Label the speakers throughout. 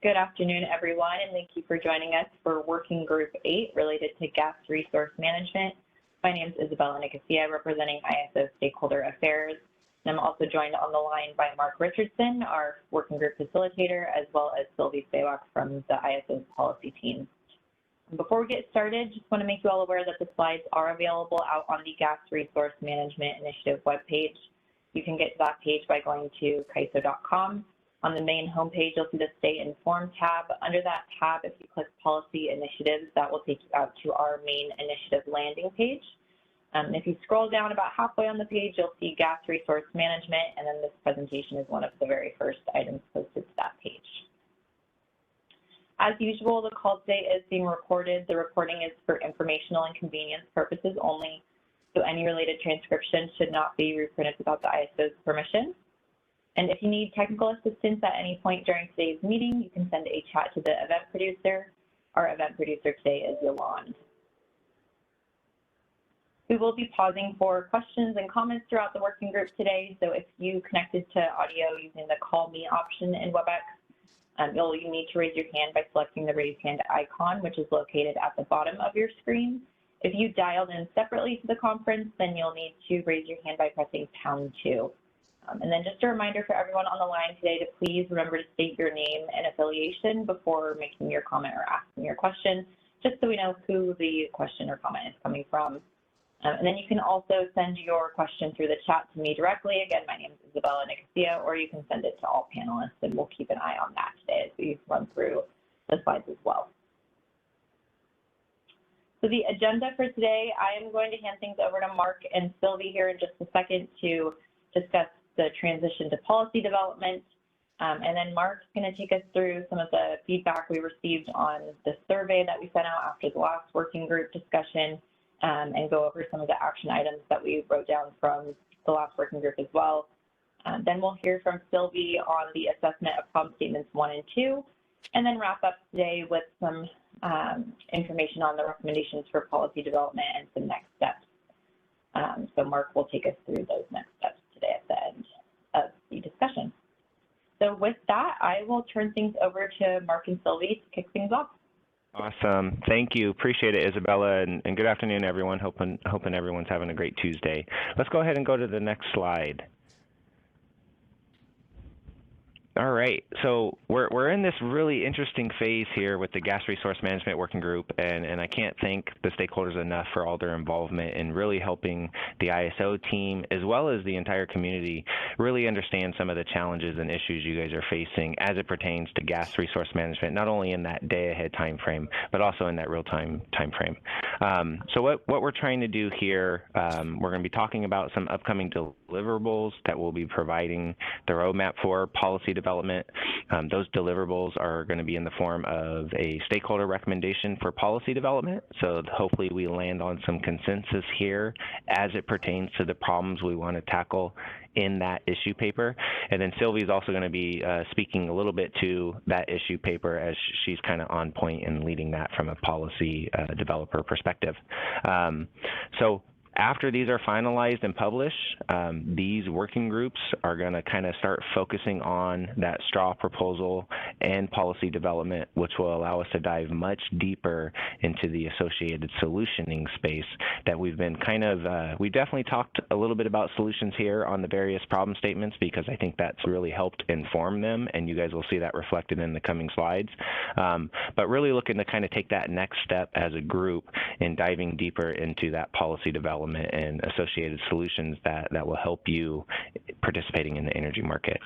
Speaker 1: Good afternoon, everyone, and thank you for joining us for Working Group 8 related to gas resource management. My name is Isabella Nicosia, representing ISO Stakeholder Affairs. And I'm also joined on the line by Mark Richardson, our Working Group Facilitator, as well as Sylvie Spewak from the ISO policy team. Before we get started, just want to make you all aware that the slides are available out on the Gas Resource Management Initiative webpage. You can get to that page by going to CAISO.com. On the main homepage, you'll see the Stay Informed tab. Under that tab, if you click Policy Initiatives, that will take you out to our main initiative landing page. And if you scroll down about halfway on the page, you'll see Gas Resource Management, and then this presentation is one of the very first items posted to that page. As usual, the call today is being recorded. The recording is for informational and convenience purposes only, so any related transcription should not be reprinted without the ISO's permission. And if you need technical assistance at any point during today's meeting, you can send a chat to the event producer. Our event producer today is Yolande. We will be pausing for questions and comments throughout the working group today. So if you connected to audio using the Call Me option in WebEx, you'll need to raise your hand by selecting the raise hand icon, which is located at the bottom of your screen. If you dialed in separately to the conference, then you'll need to raise your hand by pressing #2. And then just a reminder for everyone on the line today to please remember to state your name and affiliation before making your comment or asking your question, just so we know who the question or comment is coming from. And then you can also send your question through the chat to me directly. Again, my name is Isabella Nicosia, or you can send it to all panelists, and we'll keep an eye on that today as we run through the slides as well. So the agenda for today, I am going to hand things over to Mark and Sylvie here in just a second to discuss the transition to policy development. And then Mark's going to take us through some of the feedback we received on the survey that we sent out after the last working group discussion, and go over some of the action items that we wrote down from the last working group as well. Then we'll hear from Sylvie on the assessment of problem statements 1 and 2, and then wrap up today with some information on the recommendations for policy development and some next steps. So Mark will take us through those next steps today at the end of the discussion. So with that, I will turn things over to Mark and Sylvie to kick things off.
Speaker 2: Awesome. Thank you. Appreciate it, Isabella, and good afternoon, everyone. Hoping everyone's having a great Tuesday. Let's go ahead and go to the next slide. All right, so we're in this really interesting phase here with the Gas Resource Management Working Group, and I can't thank the stakeholders enough for all their involvement in really helping the ISO team, as well as the entire community, really understand some of the challenges and issues you guys are facing as it pertains to gas resource management, not only in that day-ahead time frame, but also in that real-time time frame. So what we're trying to do here, we're going to be talking about some upcoming deliverables that we'll be providing the roadmap for policy development. Those deliverables are going to be in the form of a stakeholder recommendation for policy development. So hopefully we land on some consensus here as it pertains to the problems we want to tackle in that issue paper. And then Sylvie is also going to be speaking a little bit to that issue paper, as she's kind of on point in leading that from a policy developer perspective. So after these are finalized and published, these working groups are going to kind of start focusing on that straw proposal and policy development, which will allow us to dive much deeper into the associated solutioning space that we've been kind of, we definitely talked a little bit about solutions here on the various problem statements, because I think that's really helped inform them, and you guys will see that reflected in the coming slides. But really looking to kind of take that next step as a group in diving deeper into that policy development and associated solutions that will help you participating in the energy markets.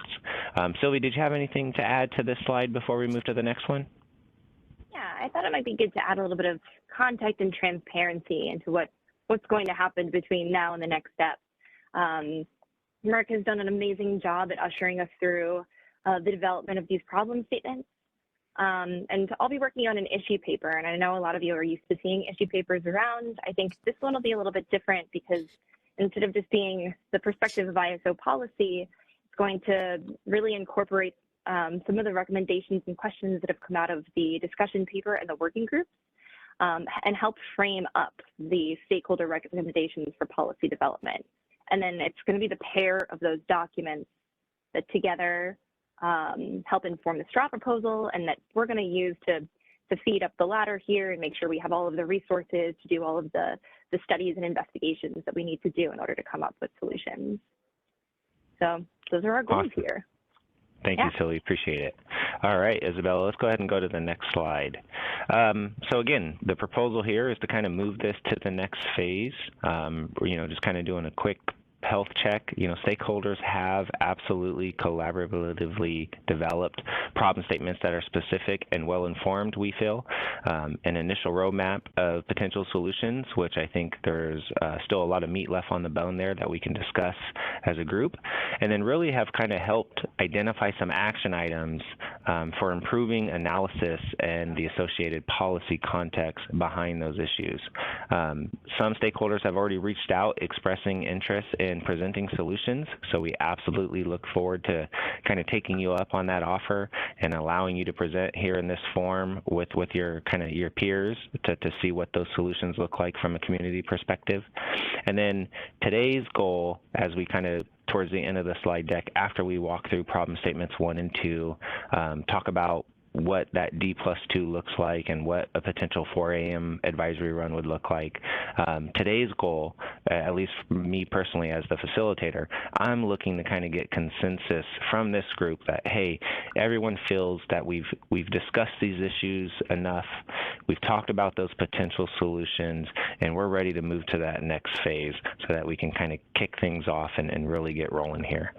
Speaker 2: Sylvie, did you have anything to add to this slide before we move to the next one?
Speaker 3: Yeah, I thought it might be good to add a little bit of context and transparency into what's going to happen between now and the next step. Mark has done an amazing job at ushering us through the development of these problem statements. And I'll be working on an issue paper, and I know a lot of you are used to seeing issue papers around. I think this one will be a little bit different, because instead of just being the perspective of ISO policy, it's going to really incorporate some of the recommendations and questions that have come out of the discussion paper and the working groups, and help frame up the stakeholder recommendations for policy development. And then it's going to be the pair of those documents that together help inform the straw proposal, and that we're going to use to feed up the ladder here and make sure we have all of the resources to do all of the studies and investigations that we need to do in order to come up with solutions. So those are our goals here.
Speaker 2: Thank you, Sylvie. Appreciate it. All right, Isabella, let's go ahead and go to the next slide. So again, the proposal here is to kind of move this to the next phase. Just kind of doing a quick health check. Stakeholders have absolutely collaboratively developed problem statements that are specific and well-informed, we feel. An initial roadmap of potential solutions, which I think there's still a lot of meat left on the bone there that we can discuss as a group, and then really have kind of helped identify some action items for improving analysis and the associated policy context behind those issues. Some stakeholders have already reached out expressing interest in presenting solutions, so we absolutely look forward to kind of taking you up on that offer and allowing you to present here in this forum with your your peers to see what those solutions look like from a community perspective. And then today's goal, as we kind of towards the end of the slide deck, after we walk through problem statements 1 and 2, talk about what that D+2 looks like and what a potential 4 a.m. advisory run would look like. Today's goal, at least for me personally as the facilitator, I'm looking to kind of get consensus from this group that, hey, everyone feels that we've discussed these issues enough, we've talked about those potential solutions, and we're ready to move to that next phase so that we can kind of kick things off and really get rolling here.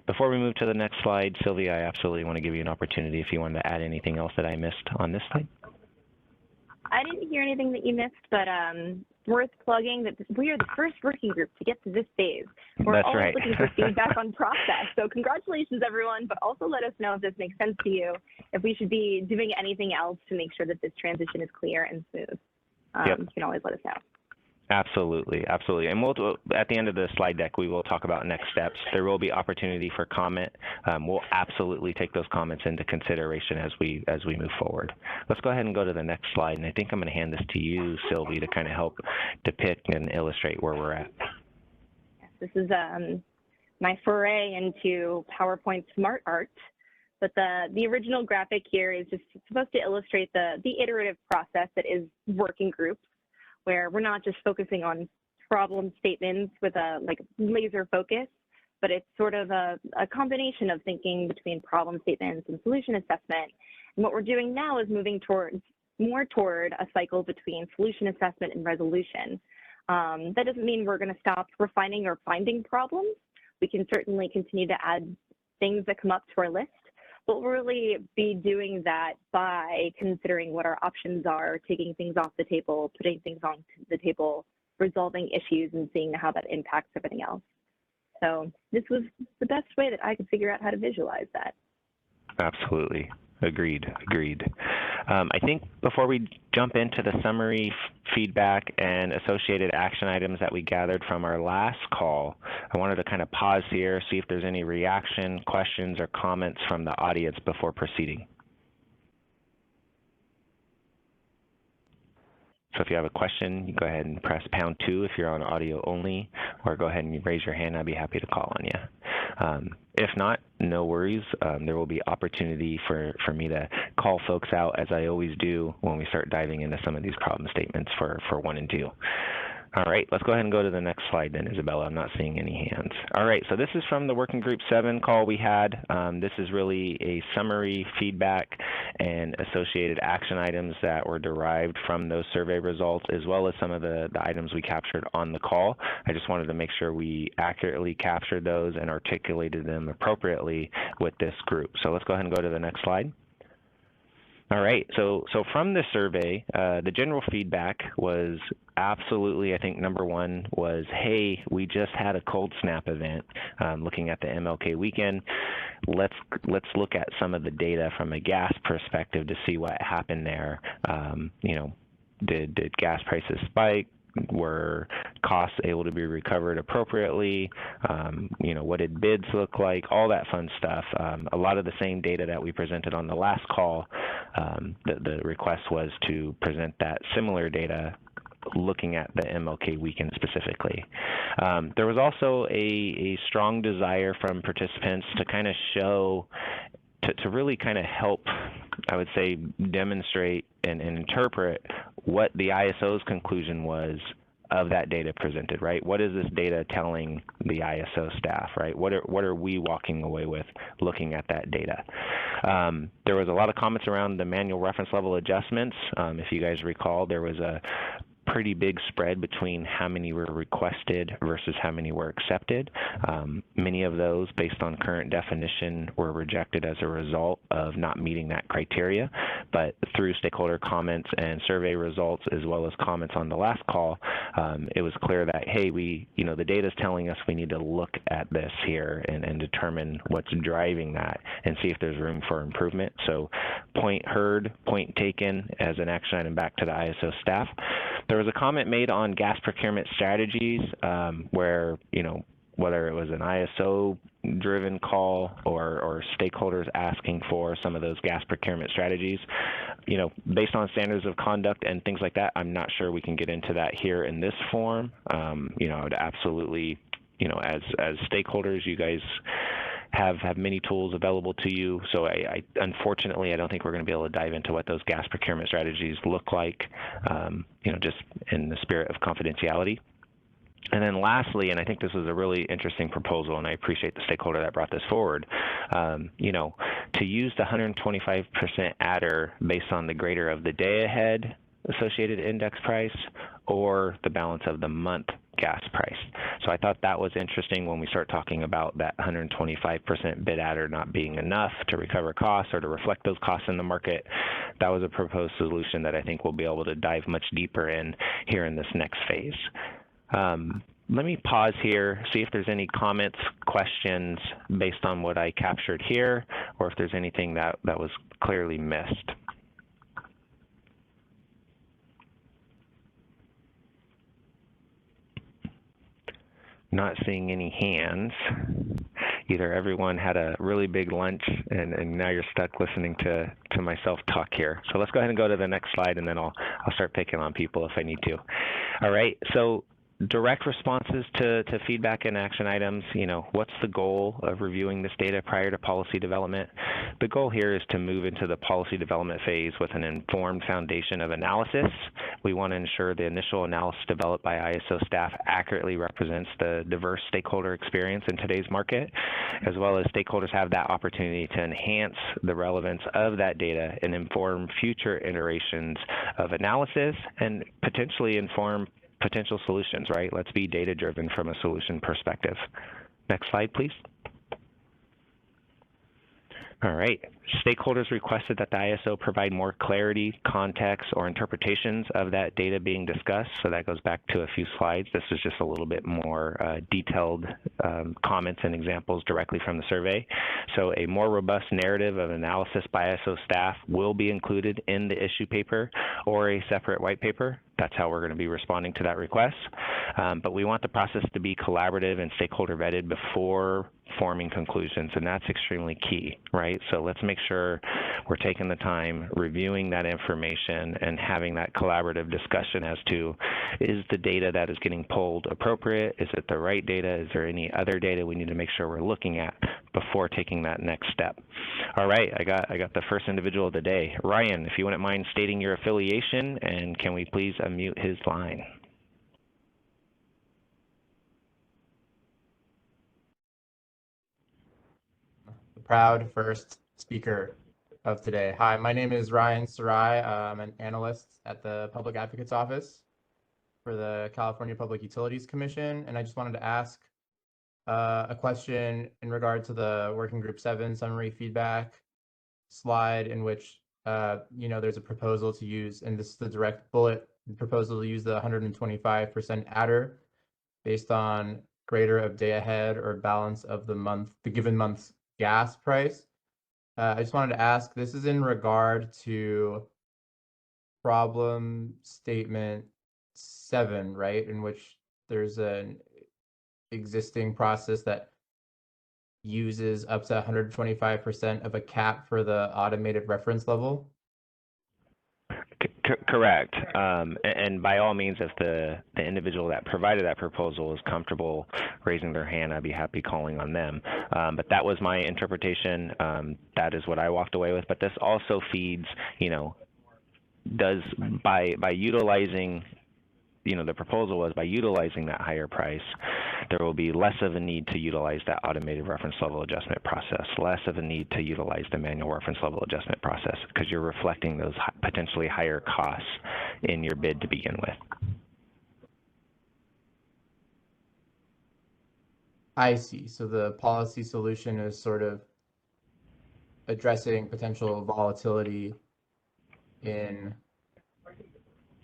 Speaker 2: Before we move to the next slide, Sylvia, I absolutely want to give you an opportunity if you want to add anything else that I missed on this slide.
Speaker 3: I didn't hear anything that you missed, but worth plugging that we are the first working group to get to this phase. We're
Speaker 2: That's
Speaker 3: always
Speaker 2: right.
Speaker 3: looking for feedback on process. So congratulations, everyone, but also let us know if this makes sense to you, if we should be doing anything else to make sure that this transition is clear and smooth.
Speaker 2: Yep.
Speaker 3: You can always let us know.
Speaker 2: Absolutely, absolutely. And we'll, at the end of the slide deck, we will talk about next steps. There will be opportunity for comment. We'll absolutely take those comments into consideration as we move forward. Let's go ahead and go to the next slide. And I think I'm going to hand this to you, Sylvie, to kind of help depict and illustrate where we're at.
Speaker 3: Yes, this is my foray into PowerPoint Smart Art. But the original graphic here is just supposed to illustrate the iterative process that is working groups, where we're not just focusing on problem statements with a laser focus, but it's sort of a combination of thinking between problem statements and solution assessment. And what we're doing now is moving more toward a cycle between solution assessment and resolution. That doesn't mean we're going to stop refining or finding problems. We can certainly continue to add things that come up to our list, but we'll really be doing that by considering what our options are, taking things off the table, putting things on the table, resolving issues, and seeing how that impacts everything else. So this was the best way that I could figure out how to visualize that.
Speaker 2: Absolutely. Agreed. I think before we jump into the summary, feedback, and associated action items that we gathered from our last call, I wanted to kind of pause here, see if there's any reaction, questions, or comments from the audience before proceeding. So if you have a question, you go ahead and press #2 if you're on audio only, or go ahead and raise your hand. I'd be happy to call on you. If not, no worries. There will be opportunity for me to call folks out, as I always do when we start diving into some of these problem statements for 1 and 2. All right, let's go ahead and go to the next slide then, Isabella. I'm not seeing any hands. All right, so this is from the Working Group 7 call we had. This is really a summary, feedback, and associated action items that were derived from those survey results, as well as some of the items we captured on the call. I just wanted to make sure we accurately captured those and articulated them appropriately with this group. So let's go ahead and go to the next slide. All right, so from the survey, the general feedback was absolutely, I think number 1 was, hey, we just had a cold snap event looking at the MLK weekend. Let's look at some of the data from a gas perspective to see what happened there. Did gas prices spike? Were costs able to be recovered appropriately? What did bids look like? All that fun stuff. A lot of the same data that we presented on the last call, the request was to present that similar data looking at the MLK weekend specifically. There was also a strong desire from participants to kind of show, to really kind of help, I would say, demonstrate and interpret what the ISO's conclusion was of that data presented, right? What is this data telling the ISO staff, right? What are we walking away with looking at that data? There was a lot of comments around the manual reference level adjustments. If you guys recall, there was a pretty big spread between how many were requested versus how many were accepted. Many of those, based on current definition, were rejected as a result of not meeting that criteria. But through stakeholder comments and survey results, as well as comments on the last call, it was clear that, hey, the data is telling us we need to look at this here and determine what's driving that and see if there's room for improvement. So point heard, point taken as an action item back to the ISO staff. There was a comment made on gas procurement strategies where, whether it was an ISO-driven call or stakeholders asking for some of those gas procurement strategies, based on standards of conduct and things like that, I'm not sure we can get into that here in this forum. I would absolutely, as stakeholders, you guys have many tools available to you. So unfortunately, I don't think we're going to be able to dive into what those gas procurement strategies look like, just in the spirit of confidentiality. And then lastly, and I think this was a really interesting proposal, and I appreciate the stakeholder that brought this forward, to use the 125% adder based on the greater of the day ahead associated index price or the balance of the month gas price. So I thought that was interesting when we start talking about that 125% bid adder not being enough to recover costs or to reflect those costs in the market. That was a proposed solution that I think we'll be able to dive much deeper in here in this next phase. Let me pause here, see if there's any comments, questions based on what I captured here, or if there's anything that was clearly missed. Not seeing any hands. Either everyone had a really big lunch and now you're stuck listening to myself talk here. So let's go ahead and go to the next slide, and then I'll start picking on people if I need to. All right, so direct responses to feedback and action items. What's the goal of reviewing this data prior to policy development? The goal here is to move into the policy development phase with an informed foundation of analysis. We want to ensure the initial analysis developed by ISO staff accurately represents the diverse stakeholder experience in today's market, as well as stakeholders have that opportunity to enhance the relevance of that data and inform future iterations of analysis and potentially inform potential solutions, right? Let's be data-driven from a solution perspective. Next slide, please. All right. Stakeholders requested that the ISO provide more clarity, context, or interpretations of that data being discussed. So that goes back to a few slides. This is just a little bit more detailed comments and examples directly from the survey. So a more robust narrative of analysis by ISO staff will be included in the issue paper or a separate white paper. That's how we're going to be responding to that request. But we want the process to be collaborative and stakeholder vetted before forming conclusions, and that's extremely key, right? So let's make sure we're taking the time, reviewing that information, and having that collaborative discussion as to, is the data that is getting pulled appropriate? Is it the right data? Is there any other data we need to make sure we're looking at before taking that next step? All right, I got the first individual of the day. Ryan, if you wouldn't mind stating your affiliation, and can we please unmute his line?
Speaker 4: Proud first speaker of today. Hi, my name is Ryan Sarai. I'm an analyst at the Public Advocate's Office for the California Public Utilities Commission, and I just wanted to ask a question in regard to the Working Group 7 summary feedback slide, in which there's a proposal to use, and this is the direct bullet proposal, to use the 125% adder based on greater of day ahead or balance of the given month's gas price. I just wanted to ask, this is in regard to problem statement 7, right, in which there's an existing process that uses up to 125% of a cap for the automated reference level.
Speaker 2: Correct. And by all means, if the individual that provided that proposal is comfortable raising their hand, I'd be happy calling on them. But that was my interpretation. That is what I walked away with. But this also feeds, does by utilizing, the proposal was by utilizing that higher price, there will be less of a need to utilize that automated reference level adjustment process, less of a need to utilize the manual reference level adjustment process, because you're reflecting those potentially higher costs in your bid to begin with.
Speaker 4: I see. So the policy solution is sort of addressing potential volatility in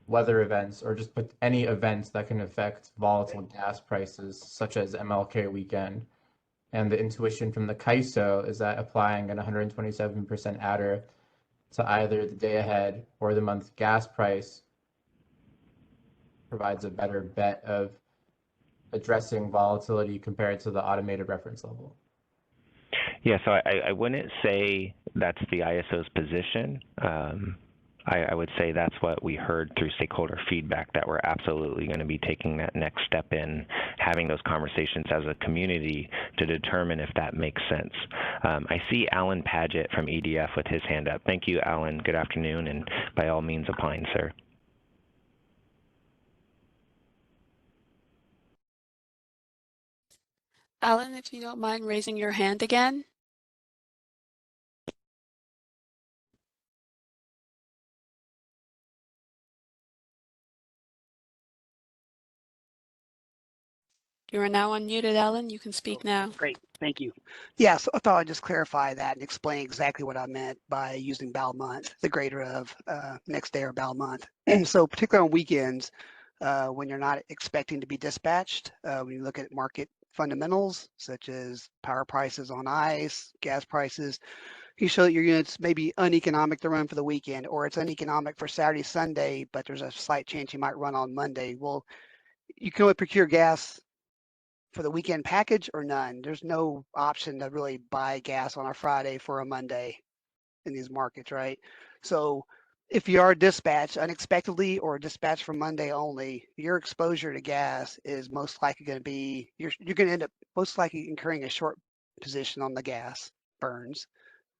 Speaker 4: weather events or just any events that can affect volatile gas prices, such as MLK weekend. And the intuition from the CAISO is that applying an 127% adder to either the day ahead or the month gas price provides a better bet of addressing volatility compared to the automated reference level.
Speaker 2: Yeah, so I wouldn't say that's the ISO's position. I would say that's what we heard through stakeholder feedback, that we're absolutely going to be taking that next step in having those conversations as a community to determine if that makes sense. I see Alan Paget from EDF with his hand up. Thank you, Alan. Good afternoon, and by all means, opine, sir.
Speaker 5: Alan, if you don't mind raising your hand again. You are now unmuted, Alan. You can speak now.
Speaker 6: Great, thank you. Yeah, so I thought I'd just clarify that and explain exactly what I meant by using BAL month, the greater of next day or BAL month. And so particularly on weekends, when you're not expecting to be dispatched, when you look at market fundamentals, such as power prices on ICE, gas prices, you show that your units may be uneconomic to run for the weekend, or it's uneconomic for Saturday, Sunday, but there's a slight chance you might run on Monday. Well, you can only procure gas for the weekend package or none. There's no option to really buy gas on a Friday for a Monday in these markets, right? So if you are dispatched unexpectedly or dispatched for Monday only, your exposure to gas is most likely going to be, you're going to end up most likely incurring a short position on the gas burns,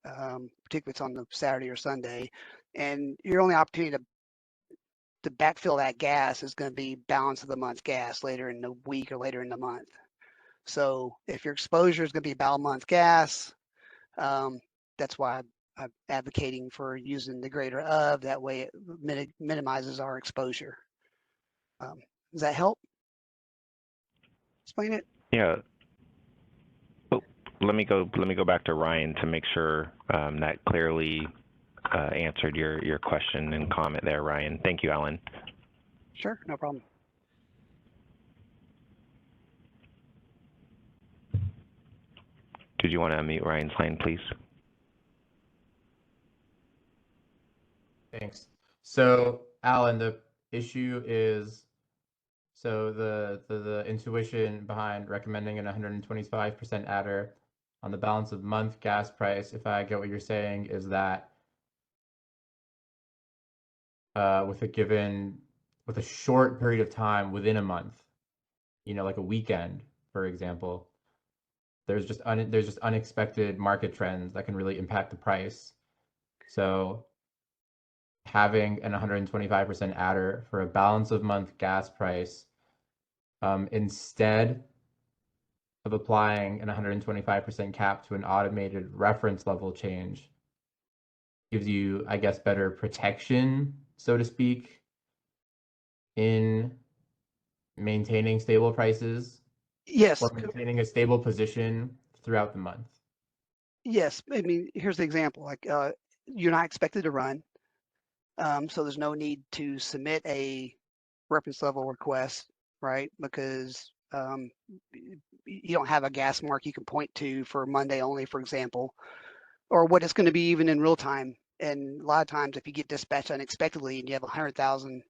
Speaker 6: particularly if it's on the Saturday or Sunday. And your only opportunity to backfill that gas is going to be balance of the month gas later in the week or later in the month. So if your exposure is going to be BAL month gas, that's why I'm advocating for using the greater of. That way it minimizes our exposure. Does that help? Explain it?
Speaker 2: Yeah. Oh, let me go back to Ryan to make sure that clearly answered your question and comment there, Ryan. Thank you, Alan.
Speaker 6: Sure, no problem.
Speaker 2: Did you want to unmute Ryan's line, please?
Speaker 4: Thanks. So, Alan, the issue is, so the intuition behind recommending an 125% adder on the balance of month gas price, if I get what you're saying, is that with a short period of time within a month, like a weekend, for example, there's just unexpected market trends that can really impact the price. So having an 125% adder for a balance of month gas price instead of applying an 125% cap to an automated reference level change gives you, I guess, better protection, so to speak, in maintaining stable prices.
Speaker 6: Yes.
Speaker 4: Or maintaining a stable position throughout the month.
Speaker 6: Yes, I mean, here's the example. Like you're not expected to run, so there's no need to submit a reference level request, right? Because you don't have a gas mark you can point to for Monday only, for example, or what it's going to be even in real time. And a lot of times, if you get dispatched unexpectedly and you have 100,000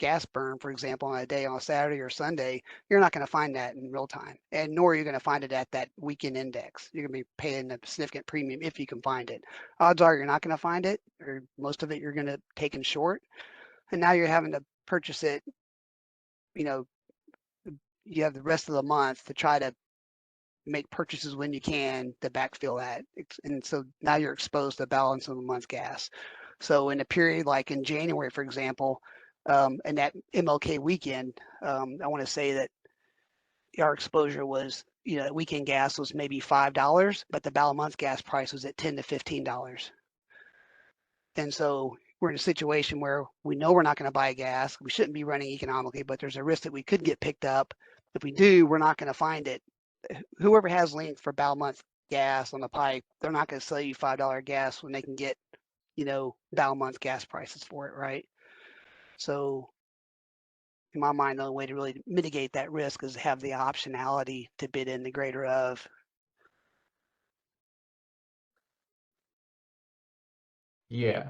Speaker 6: gas burn, for example, on a day on a Saturday or Sunday, you're not going to find that in real time, and nor are you going to find it at that weekend index. You're going to be paying a significant premium if you can find it. Odds are you're not going to find it, or most of it you're going to take in short, and now you're having to purchase it. You know, you have the rest of the month to try to make purchases when you can to backfill that, and so now you're exposed to balance of the month gas. So in a period like in January, for example, and that MLK weekend, I want to say that our exposure was, weekend gas was maybe $5, but the balance month gas price was at $10 to $15. And so we're in a situation where we know we're not going to buy gas. We shouldn't be running economically, but there's a risk that we could get picked up. If we do, we're not going to find it. Whoever has length for balance month gas on the pipe, they're not going to sell you $5 gas when they can get, balance month gas prices for it, right? So in my mind, the only way to really mitigate that risk is to have the optionality to bid in the greater of.
Speaker 4: Yeah.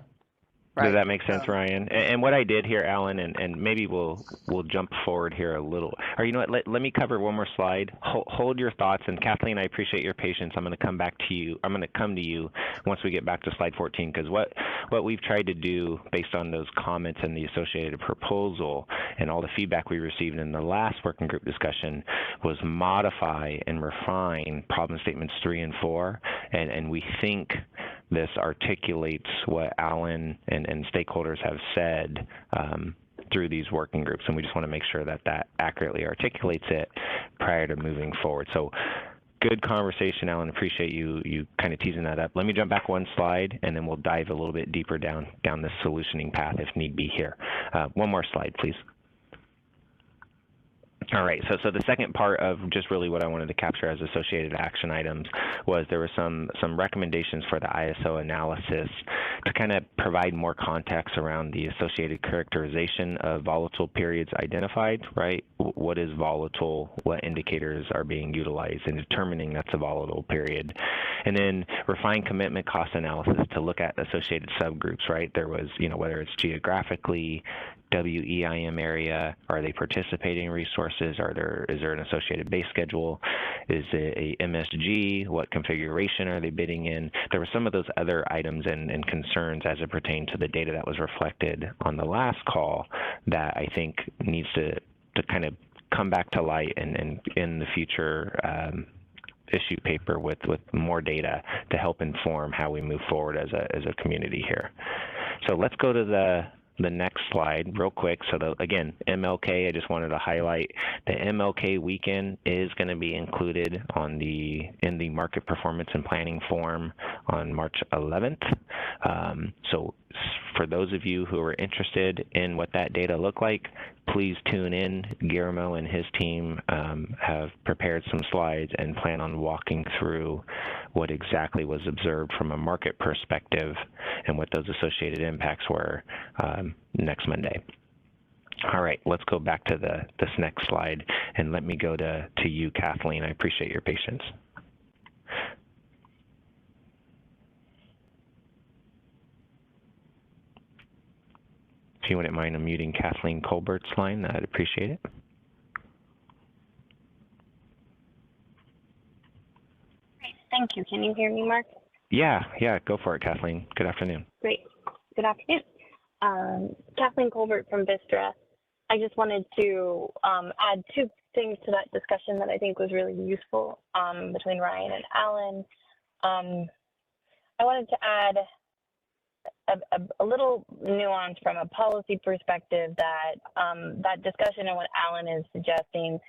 Speaker 6: Right.
Speaker 2: Does that make sense, Ryan? And what I did here, Alan, and maybe we'll jump forward here a little. Or you know what? Let me cover one more slide. Hold your thoughts, and Kathleen, I appreciate your patience. I'm going to come back to you. I'm going to come to you once we get back to slide 14, because what we've tried to do based on those comments and the associated proposal and all the feedback we received in the last working group discussion was modify and refine problem statements 3 and 4, and we think this articulates what Alan and stakeholders have said through these working groups, and we just want to make sure that that accurately articulates it prior to moving forward. So good conversation, Alan. Appreciate you kind of teasing that up. Let me jump back one slide, and then we'll dive a little bit deeper down this solutioning path if need be here. One more slide, please. All right, so the second part of just really what I wanted to capture as associated action items was there were some recommendations for the ISO analysis to kind of provide more context around the associated characterization of volatile periods identified, right? What is volatile? What indicators are being utilized in determining that's a volatile period? And then refine commitment cost analysis to look at associated subgroups, right? There was, whether it's geographically, WEIM area, are they participating resources? Is there an associated base schedule? Is it a MSG? What configuration are they bidding in? There were some of those other items and concerns as it pertained to the data that was reflected on the last call that I think needs to kind of come back to light and in the future issue paper with more data to help inform how we move forward as a community here. So let's go to the next slide real quick. So again, MLK, I just wanted to highlight the MLK weekend is going to be included in the market performance and planning form on March 11th. So for those of you who are interested in what that data look like, please tune in. Guillermo and his team have prepared some slides and plan on walking through what exactly was observed from a market perspective and what those associated impacts were next Monday. All right, let's go back to this next slide, and let me go to you, Kathleen. I appreciate your patience. If you wouldn't mind unmuting Kathleen Colbert's line, I'd appreciate it.
Speaker 3: Great, thank you. Can you hear me, Mark?
Speaker 2: Yeah, go for it, Kathleen. Good afternoon.
Speaker 3: Great, good afternoon. Kathleen Colbert from Vistra. I just wanted to add 2 things to that discussion that I think was really useful between Ryan and Alan. I wanted to add a little nuance from a policy perspective that that discussion and what Alan is suggesting,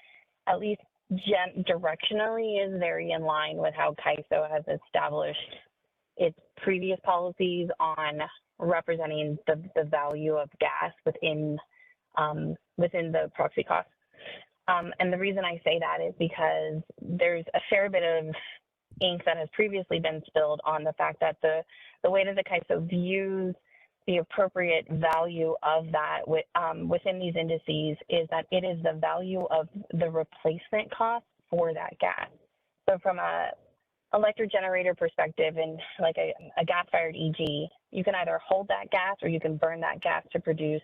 Speaker 3: at least directionally, is very in line with how CAISO has established its previous policies on representing the value of gas within the proxy cost. And the reason I say that is because there's a fair bit of ink that has previously been spilled on the fact that the way that the CAISO views the appropriate value of that within these indices is that it is the value of the replacement cost for that gas. So from a electric generator perspective and like a gas-fired EG, you can either hold that gas or you can burn that gas to produce.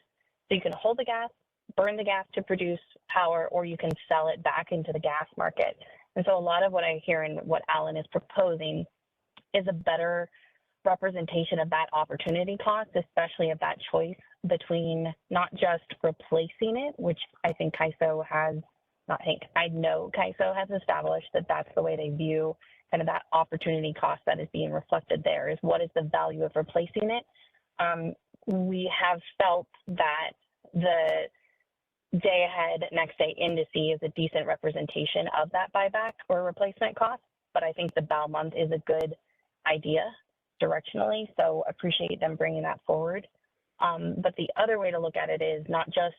Speaker 3: So you can hold the gas burn the gas to produce power, or you can sell it back into the gas market. And so a lot of what I hear and what Alan is proposing is a better representation of that opportunity cost, especially of that choice between not just replacing it, which I think CAISO has, I know CAISO has established that that's the way they view kind of that opportunity cost that is being reflected there, is what is the value of replacing it. We have felt that the day ahead, next day indice is a decent representation of that buyback or replacement cost, but I think the BAL month is a good idea directionally, so appreciate them bringing that forward. But the other way to look at it is not just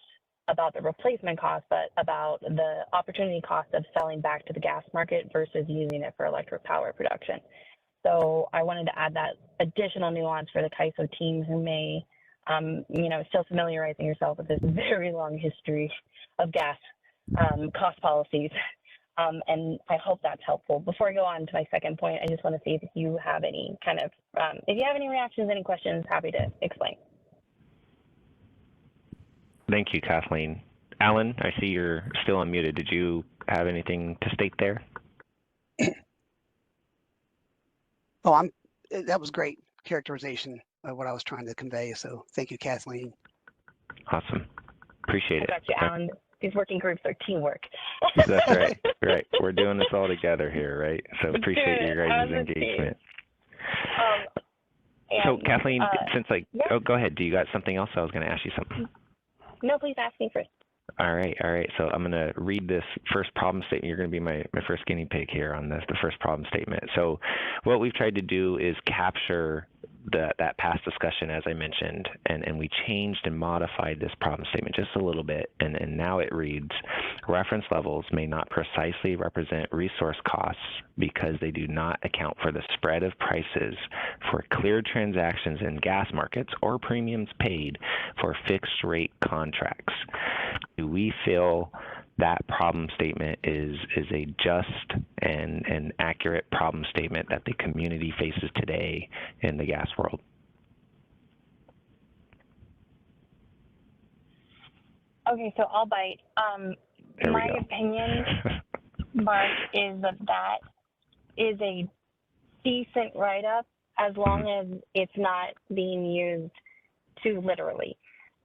Speaker 3: about the replacement cost, but about the opportunity cost of selling back to the gas market versus using it for electric power production. So I wanted to add that additional nuance for the CAISO team who may, still familiarizing yourself with this very long history of gas cost policies. And I hope that's helpful. Before I go on to my second point, I just want to see if you have any kind of, if you have any reactions, any questions, happy to explain.
Speaker 2: Thank you, Kathleen. Alan, I see you're still unmuted. Did you have anything to state there?
Speaker 6: Oh, that was great characterization of what I was trying to convey. So thank you, Kathleen.
Speaker 2: Awesome. Appreciate it.
Speaker 3: I got you, Alan. These working groups are teamwork.
Speaker 2: That's right. Right. We're doing this all together here, right? So appreciate your guys' engagement. So Kathleen, since
Speaker 3: yeah.
Speaker 2: oh, go ahead. Do you got something else? I was going to ask you something.
Speaker 3: No, please ask me first.
Speaker 2: All right. So I'm going to read this first problem statement. You're going to be my first guinea pig here on this, the first problem statement. So what we've tried to do is capture that past discussion, as I mentioned, and we changed and modified this problem statement just a little bit, and now it reads, reference levels may not precisely represent resource costs because they do not account for the spread of prices for cleared transactions in gas markets or premiums paid for fixed rate contracts. Do we feel that problem statement is a just and accurate problem statement that the community faces today in the gas world?
Speaker 3: Okay, so I'll bite. My opinion, Mark, is that is a decent write-up as long as it's not being used too literally,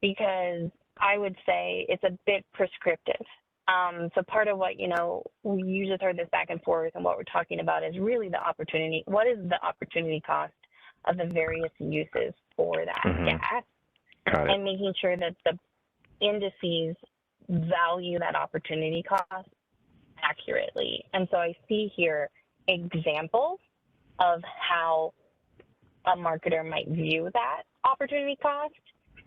Speaker 3: because I would say it's a bit prescriptive. So part of what, we usually heard this back and forth, and what we're talking about is really the opportunity. What is the opportunity cost of the various uses for that gas?
Speaker 2: Got it.
Speaker 3: And making sure that the indices value that opportunity cost accurately. And so I see here examples of how a marketer might view that opportunity cost.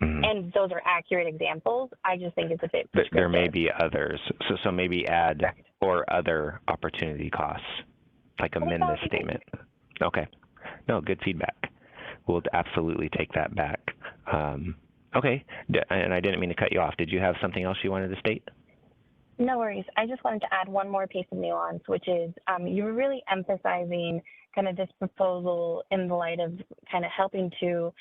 Speaker 3: And those are accurate examples. I just think it's a bit prescriptive.
Speaker 2: There may be others. So maybe add or other opportunity costs, like amend this statement. Okay. No, good feedback. We'll absolutely take that back. Okay. And I didn't mean to cut you off. Did you have something else you wanted to state?
Speaker 3: No worries. I just wanted to add one more piece of nuance, which is you were really emphasizing kind of this proposal in the light of kind of helping to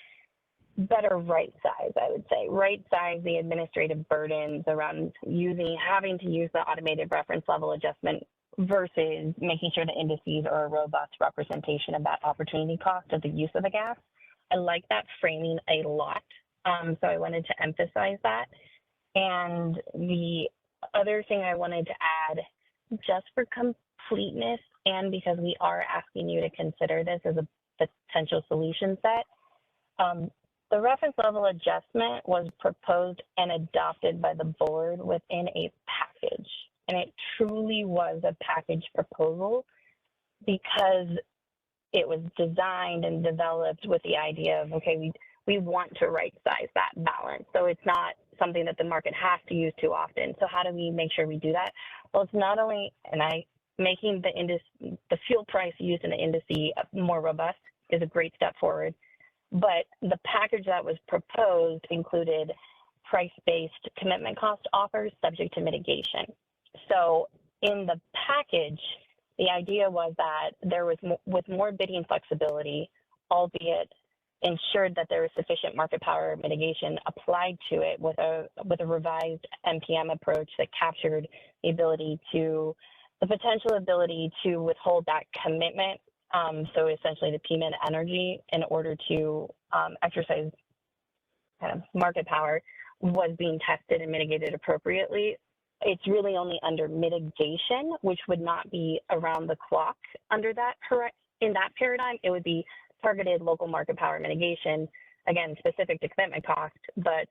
Speaker 3: better right size, I would say, right size the administrative burdens around having to use the automated reference level adjustment versus making sure the indices are a robust representation of that opportunity cost of the use of the gas. I like that framing a lot. So I wanted to emphasize that. And the other thing I wanted to add, just for completeness, and because we are asking you to consider this as a potential solution set, the reference level adjustment was proposed and adopted by the board within a package. And it truly was a package proposal because it was designed and developed with the idea of, okay, we want to right size that balance. So it's not something that the market has to use too often. So how do we make sure we do that? Well, it's not only, making the fuel price used in the indice more robust is a great step forward. But the package that was proposed included price-based commitment cost offers subject to mitigation. So in the package, the idea was that there was with more bidding flexibility, albeit ensured that there was sufficient market power mitigation applied to it with a revised MPM approach that captured the potential ability to withhold that commitment. So essentially the PMIN energy in order to exercise kind of market power was being tested and mitigated appropriately. It's really only under mitigation, which would not be around the clock under that in that paradigm. It would be targeted local market power mitigation, again, specific to commitment cost, but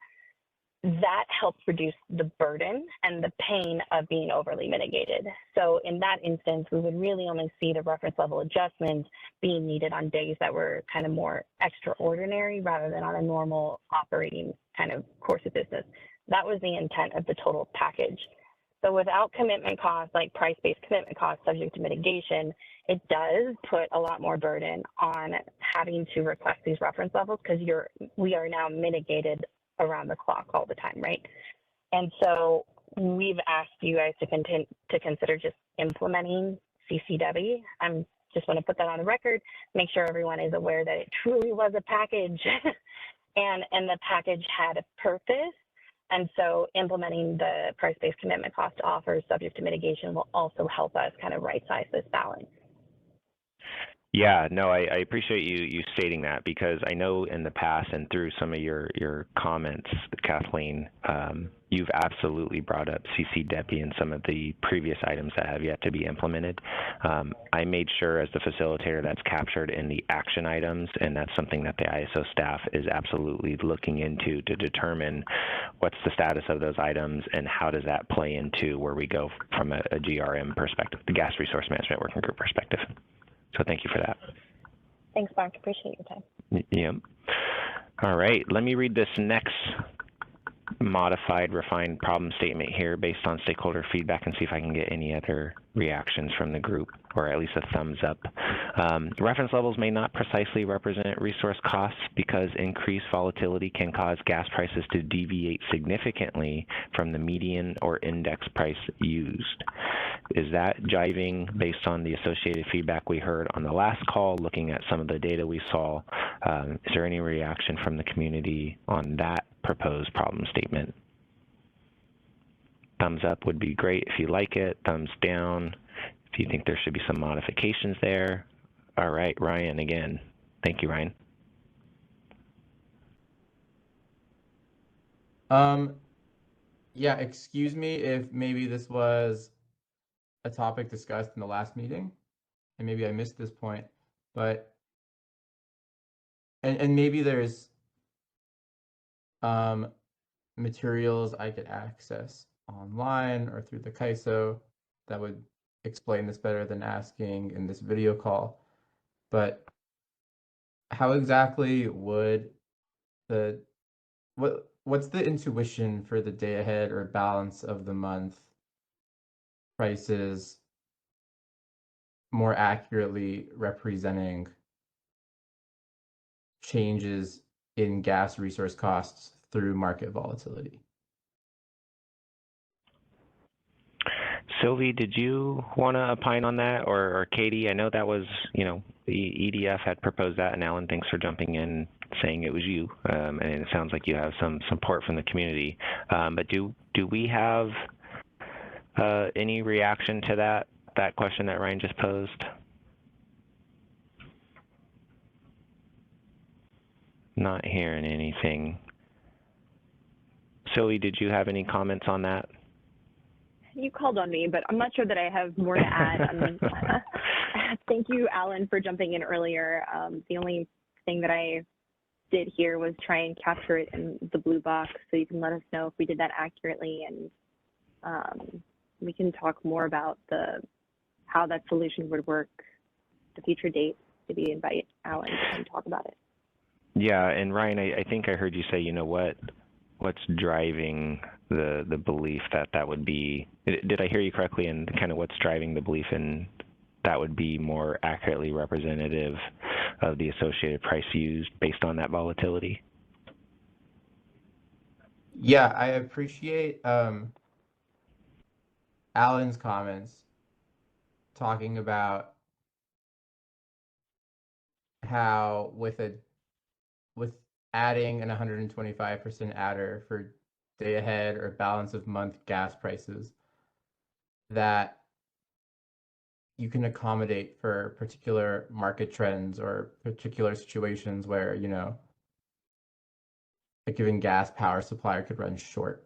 Speaker 3: that helps reduce the burden and the pain of being overly mitigated. So in that instance, we would really only see the reference level adjustments being needed on days that were kind of more extraordinary rather than on a normal operating kind of course of business. That was the intent of the total package. So without commitment costs, like price-based commitment costs subject to mitigation, it does put a lot more burden on having to request these reference levels because we are now mitigated around the clock all the time, right? And so we've asked you guys to consider just implementing CCW. I'm just want to put that on the record, make sure everyone is aware that it truly was a package and the package had a purpose. And so implementing the price-based commitment cost offers subject to mitigation will also help us kind of right-size this balance.
Speaker 2: Yeah, no, I appreciate you stating that, because I know in the past and through some of your comments, Kathleen, you've absolutely brought up CCDEPI and some of the previous items that have yet to be implemented. I made sure as the facilitator that's captured in the action items, and that's something that the ISO staff is absolutely looking into to determine what's the status of those items and how does that play into where we go from a GRM perspective, the Gas Resource Management Working Group perspective. So thank you for that.
Speaker 3: Thanks, Mark. Appreciate your time.
Speaker 2: Yeah. All right. Let me read this next modified, refined problem statement here based on stakeholder feedback and see if I can get any other reactions from the group, or at least a thumbs up. Reference levels may not precisely represent resource costs because increased volatility can cause gas prices to deviate significantly from the median or index price used. Is that jiving based on the associated feedback we heard on the last call, looking at some of the data we saw? Is there any reaction from the community on that proposed problem statement? Thumbs up would be great if you like it. Thumbs down if you think there should be some modifications there. All right, Ryan again. Thank you, Ryan.
Speaker 4: Yeah, excuse me if maybe this was a topic discussed in the last meeting, and maybe I missed this point, but and maybe there's materials I could access online or through the CAISO that would explain this better than asking in this video call. But how exactly would what's the intuition for the day ahead or balance of the month prices more accurately representing changes in gas resource costs through market volatility?
Speaker 2: Sylvie, did you want to opine on that, or Katie? I know that was, the EDF had proposed that, and Alan, thanks for jumping in, saying it was you, and it sounds like you have some support from the community. But do we have any reaction to that question that Ryan just posed? Not hearing anything. Sylvie, did you have any comments on that?
Speaker 3: You called on me, but I'm not sure that I have more to add. Thank you, Alan, for jumping in earlier. The only thing that I did here was try and capture it in the blue box, so you can let us know if we did that accurately, and we can talk more about how that solution would work, the future date. Maybe invite Alan to come talk about it.
Speaker 2: Yeah, and Ryan, I think I heard you say, what's driving the belief that would be, did I hear you correctly, and kind of what's driving the belief in that would be more accurately representative of the associated price used based on that volatility?
Speaker 4: Yeah, I appreciate Alan's comments talking about how with a with adding an 125% adder for day ahead or balance of month gas prices, that you can accommodate for particular market trends or particular situations where, you know, a given gas power supplier could run short.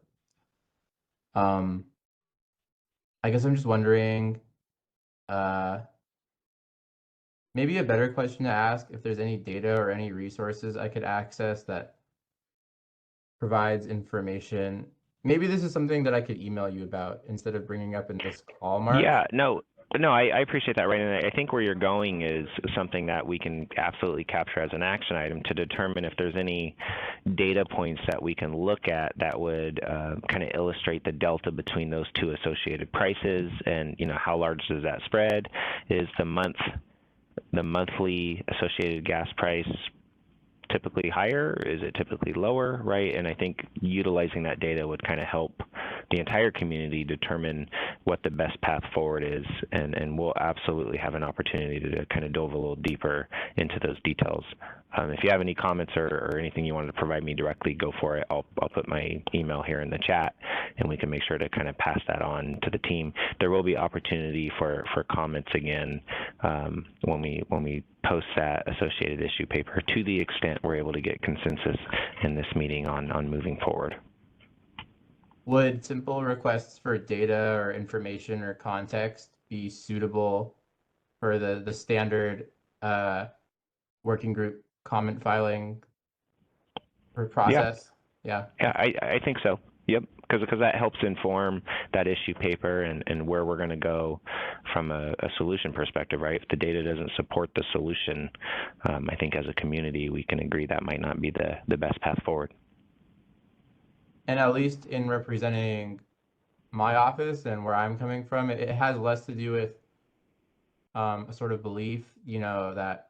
Speaker 4: I guess I'm just wondering, maybe a better question to ask if there's any data or any resources I could access that provides information. Maybe this is something that I could email you about instead of bringing up in this call, Mark.
Speaker 2: Yeah, no, I appreciate that, right? And I think where you're going is something that we can absolutely capture as an action item to determine if there's any data points that we can look at that would kind of illustrate the delta between those two associated prices, and you know, how large does that spread? Is the monthly associated gas price typically higher? Is it typically lower, right? And I think utilizing that data would kind of help the entire community determine what the best path forward is, and we'll absolutely have an opportunity to kind of delve a little deeper into those details. If you have any comments or anything you wanted to provide me directly, go for it. I'll put my email here in the chat, and we can make sure to kind of pass that on to the team. There will be opportunity for comments again when we post that associated issue paper, to the extent we're able to get consensus in this meeting on moving forward.
Speaker 4: Would simple requests for data or information or context be suitable for the standard working group comment filing process? Yeah,
Speaker 2: I think so. Yep, because that helps inform that issue paper and where we're going to go from a solution perspective, right? If the data doesn't support the solution, I think as a community we can agree that might not be the best path forward.
Speaker 4: And at least in representing my office and where I'm coming from, it has less to do with a sort of belief, you know, that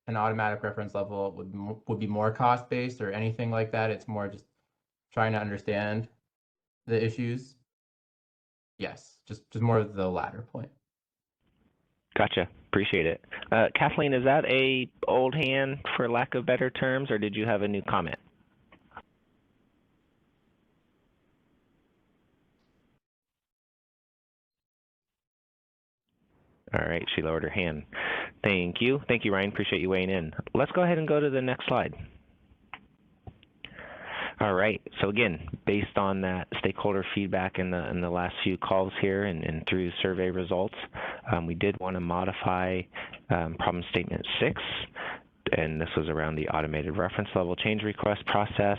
Speaker 4: an automatic reference level would be more cost-based or anything like that. It's more just trying to understand the issues. Yes, just more of the latter point.
Speaker 2: Gotcha. Appreciate it. Kathleen, is that a old hand, for lack of better terms, or did you have a new comment? All right, she lowered her hand. Thank you. Thank you, Ryan. Appreciate you weighing in. Let's go ahead and go to the next slide. All right, so again, based on that stakeholder feedback in the last few calls here and through survey results, we did want to modify problem statement 6, and this was around the automated reference level change request process.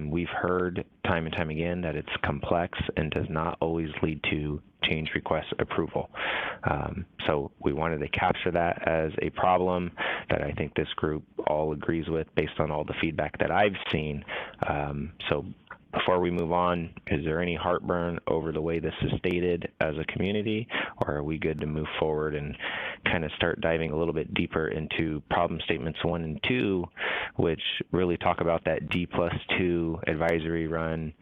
Speaker 2: We've heard time and time again that it's complex and does not always lead to change request approval. So we wanted to capture that as a problem that I think this group all agrees with based on all the feedback that I've seen. So before we move on, is there any heartburn over the way this is stated as a community, or are we good to move forward and kind of start diving a little bit deeper into problem statements 1 and 2, which really talk about that D+2 advisory run,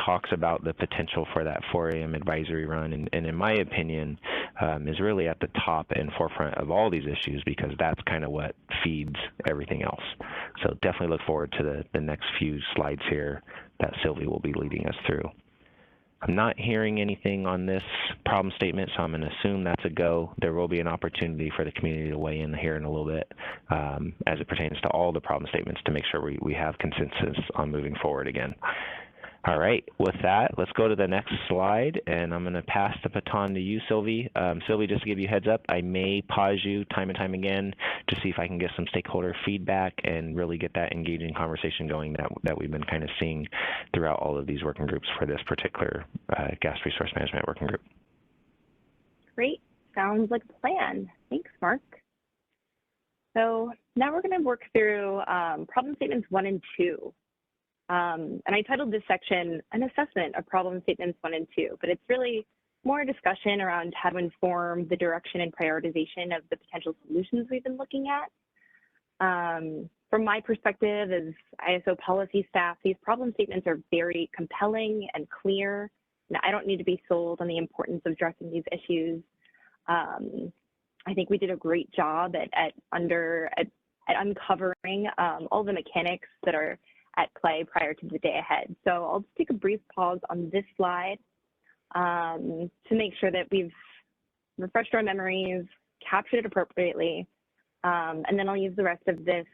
Speaker 2: talks about the potential for that 4 a.m. advisory run, and in my opinion, is really at the top and forefront of all these issues, because that's kind of what feeds everything else. So definitely look forward to the next few slides here that Sylvie will be leading us through. I'm not hearing anything on this problem statement, so I'm going to assume that's a go. There will be an opportunity for the community to weigh in here in a little bit as it pertains to all the problem statements, to make sure we have consensus on moving forward again. All right, with that, let's go to the next slide, and I'm going to pass the baton to you, Sylvie. Sylvie, just to give you a heads up, I may pause you time and time again to see if I can get some stakeholder feedback and really get that engaging conversation going that we've been kind of seeing throughout all of these working groups for this particular gas resource management working group.
Speaker 3: Great, sounds like a plan. Thanks, Mark. So now we're going to work through problem statements 1 and 2. And I titled this section an assessment of problem statements 1 and 2, but it's really more a discussion around how to inform the direction and prioritization of the potential solutions we've been looking at. From my perspective as ISO policy staff, these problem statements are very compelling and clear, and I don't need to be sold on the importance of addressing these issues. I think we did a great job at at uncovering all the mechanics that are at play prior to the day ahead. So I'll just take a brief pause on this slide to make sure that we've refreshed our memories, captured it appropriately, and then I'll use the rest of this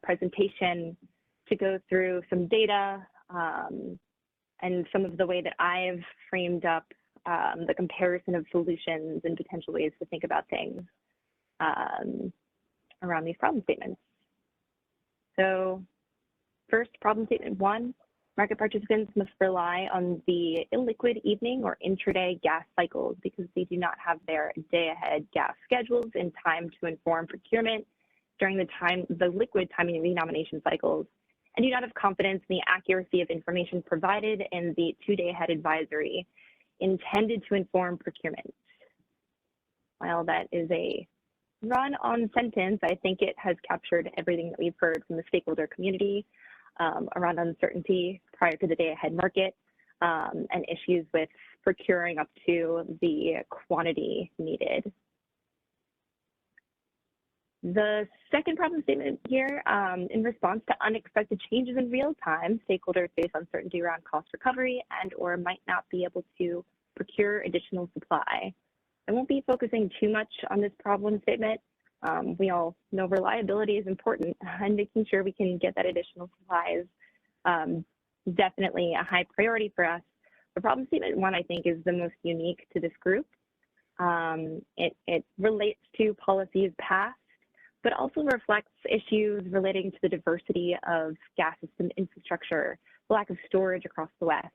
Speaker 3: presentation to go through some data and some of the way that I've framed up the comparison of solutions and potential ways to think about things around these problem statements. So first, problem statement 1, market participants must rely on the illiquid evening or intraday gas cycles because they do not have their day-ahead gas schedules in time to inform procurement during the liquid timing of the nomination cycles, and do not have confidence in the accuracy of information provided in the 2-day-ahead advisory intended to inform procurement. While that is a run-on sentence, I think it has captured everything that we've heard from the stakeholder community around uncertainty prior to the day-ahead market and issues with procuring up to the quantity needed. The second problem statement here, in response to unexpected changes in real time, stakeholders face uncertainty around cost recovery and or might not be able to procure additional supply. I won't be focusing too much on this problem statement. We all know reliability is important, and making sure we can get that additional supply is definitely a high priority for us. The problem statement 1, I think, is the most unique to this group. It relates to policies passed, but also reflects issues relating to the diversity of gas system infrastructure, the lack of storage across the West.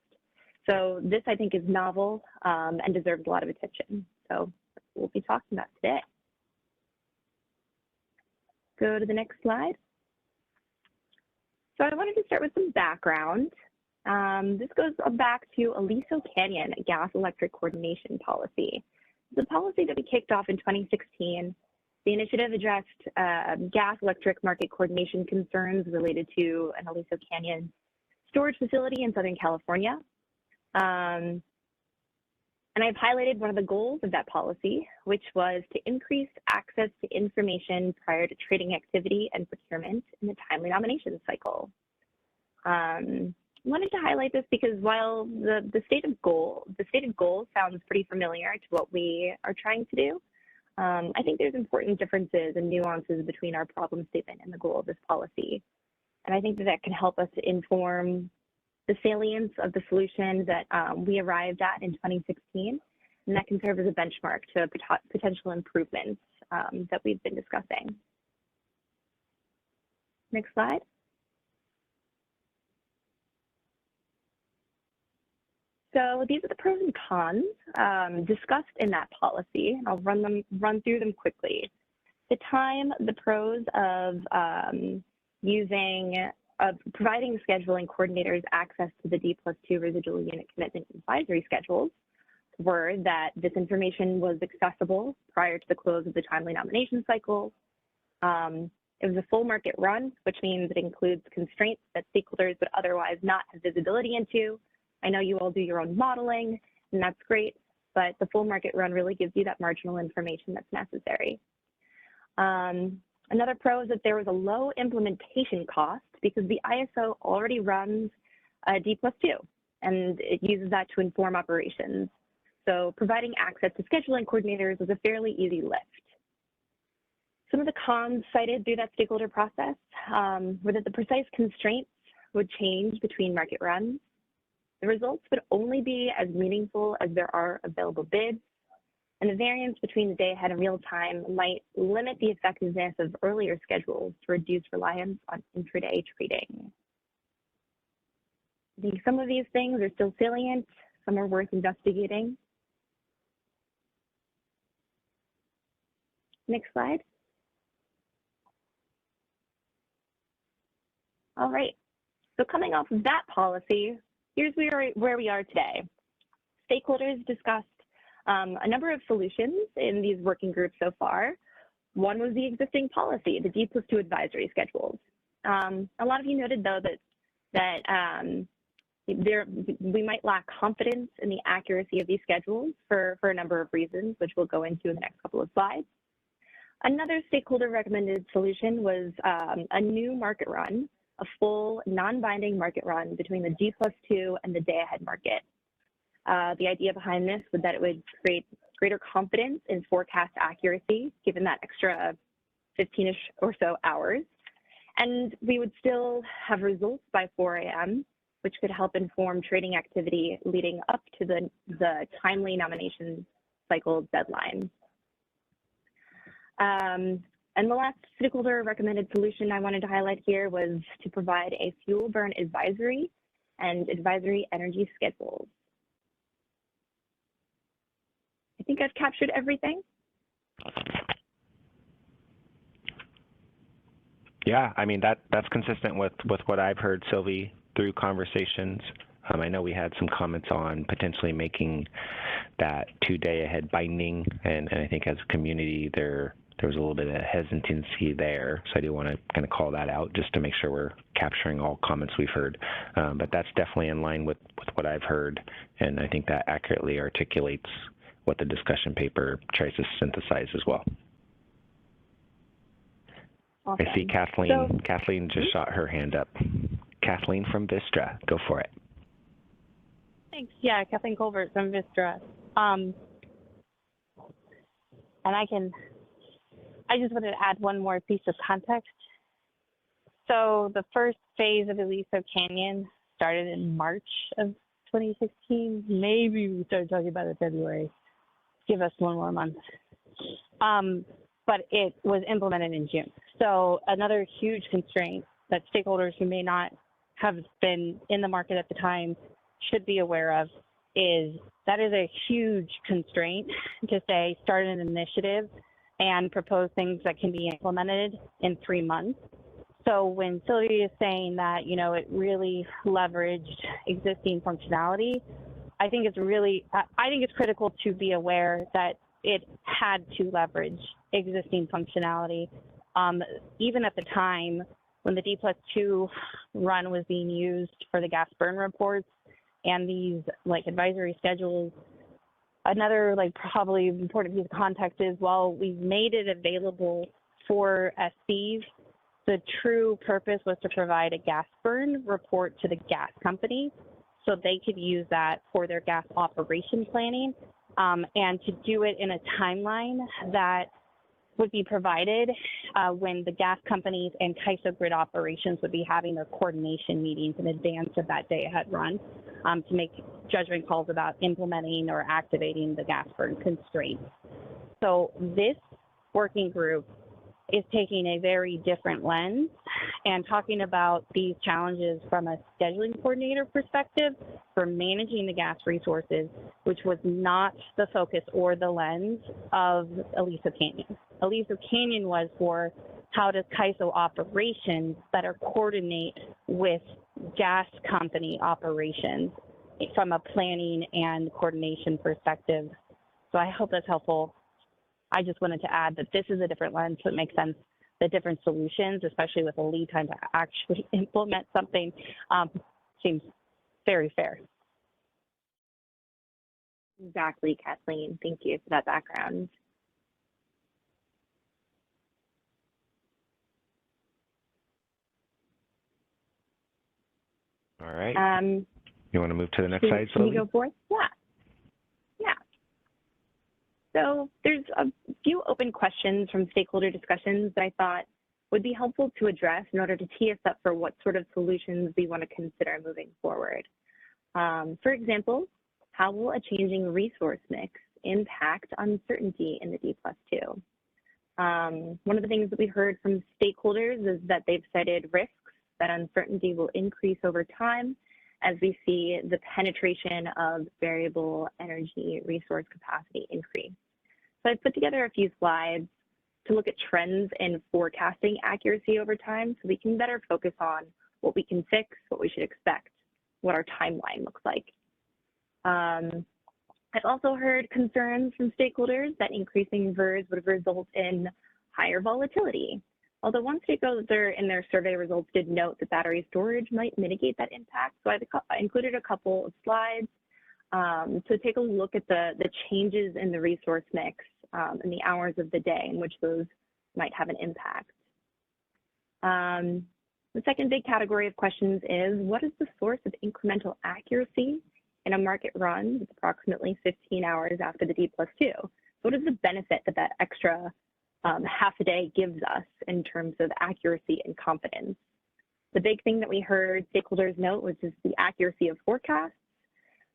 Speaker 3: So this, I think, is novel and deserves a lot of attention. So we'll be talking about today. Go to the next slide. So I wanted to start with some background. This goes back to Aliso Canyon Gas Electric Coordination Policy. The policy that we kicked off in 2016. The initiative addressed gas electric market coordination concerns related to an Aliso Canyon storage facility in Southern California. And I've highlighted one of the goals of that policy, which was to increase access to information prior to trading activity and procurement in the timely nomination cycle. I wanted to highlight this because while the stated goal sounds pretty familiar to what we are trying to do, I think there's important differences and nuances between our problem statement and the goal of this policy. And I think that can help us to inform the salience of the solution that we arrived at in 2016, and that can serve as a benchmark to potential improvements that we've been discussing. Next slide. So these are the pros and cons discussed in that policy, and I'll run through them quickly. The pros of providing scheduling coordinators access to the D+2 residual unit commitment advisory schedules were that this information was accessible prior to the close of the timely nomination cycle. It was a full market run, which means it includes constraints that stakeholders would otherwise not have visibility into. I know you all do your own modeling, and that's great, but the full market run really gives you that marginal information that's necessary. Another pro is that there was a low implementation cost because the ISO already runs D+2, and it uses that to inform operations. So providing access to scheduling coordinators was a fairly easy lift. Some of the cons cited through that stakeholder process were that the precise constraints would change between market runs. The results would only be as meaningful as there are available bids, and the variance between the day ahead and real time might limit the effectiveness of earlier schedules to reduce reliance on intraday trading. I think some of these things are still salient, some are worth investigating. Next slide. All right, so coming off of that policy, here's where we are today. Stakeholders discussed a number of solutions in these working groups so far. One was the existing policy, the D+2 advisory schedules. A lot of you noted, though, that we might lack confidence in the accuracy of these schedules for a number of reasons, which we'll go into in the next couple of slides. Another stakeholder recommended solution was a new market run, a full non-binding market run between the D+2 and the day-ahead market. The idea behind this was that it would create greater confidence in forecast accuracy, given that extra 15-ish or so hours. And we would still have results by 4 a.m., which could help inform trading activity leading up to the timely nomination cycle deadline. And the last stakeholder recommended solution I wanted to highlight here was to provide a fuel burn advisory and advisory energy schedules. I think I've captured everything.
Speaker 2: Yeah, I mean, that's consistent with what I've heard, Sylvie, through conversations. I know we had some comments on potentially making that 2-day ahead binding, and I think as a community there was a little bit of hesitancy there. So I do want to kind of call that out just to make sure we're capturing all comments we've heard. But that's definitely in line with what I've heard, and I think that accurately articulates what the discussion paper tries to synthesize as well.
Speaker 3: Awesome.
Speaker 2: I see Kathleen. Kathleen just shot her hand up. Kathleen from Vistra, go for it.
Speaker 7: Thanks. Yeah, Kathleen Colbert from Vistra. And I just wanted to add one more piece of context. So the first phase of Aliso Canyon started in March of 2016. Maybe we started talking about it in February. Give us one more month. But it was implemented in June. So another huge constraint that stakeholders who may not have been in the market at the time should be aware of is that is a huge constraint to say start an initiative and propose things that can be implemented in 3 months. So when Sylvia is saying that, you know, it really leveraged existing functionality, I think it's critical to be aware that it had to leverage existing functionality. Even at the time when the D+2 run was being used for the gas burn reports and these like advisory schedules, another like probably important piece of context is while we made it available for SCs, the true purpose was to provide a gas burn report to the gas company so they could use that for their gas operation planning and to do it in a timeline that would be provided when the gas companies and CAISO grid operations would be having their coordination meetings in advance of that day ahead run to make judgment calls about implementing or activating the gas burn constraints. So this working group is taking a very different lens and talking about these challenges from a scheduling coordinator perspective for managing the gas resources, which was not the focus or the lens of Aliso Canyon. Aliso Canyon was for how does CAISO operations better coordinate with gas company operations from a planning and coordination perspective. So I hope that's helpful. I just wanted to add that this is a different lens, so it makes sense that different solutions, especially with a lead time to actually implement something, seems very fair.
Speaker 3: Exactly, Kathleen. Thank you for that background.
Speaker 2: All right. You want to move to the next slide, Sylvie?
Speaker 3: Can you go forth? Yeah. So there's a few open questions from stakeholder discussions that I thought would be helpful to address in order to tee us up for what sort of solutions we want to consider moving forward. For example, how will a changing resource mix impact uncertainty in the D+2? One of the things that we heard from stakeholders is that they've cited risks that uncertainty will increase over time as we see the penetration of variable energy resource capacity increase. So I put together a few slides to look at trends in forecasting accuracy over time so we can better focus on what we can fix, what we should expect, what our timeline looks like. I've also heard concerns from stakeholders that increasing VERS would result in higher volatility. Although one stakeholder in their survey results did note that battery storage might mitigate that impact. So I included a couple of slides to take a look at the changes in the resource mix and the hours of the day in which those might have an impact. The second big category of questions is, what is the source of incremental accuracy in a market run that's approximately 15 hours after the D+2? What is the benefit that that extra half a day gives us in terms of accuracy and confidence? The big thing that we heard stakeholders note was just the accuracy of forecasts.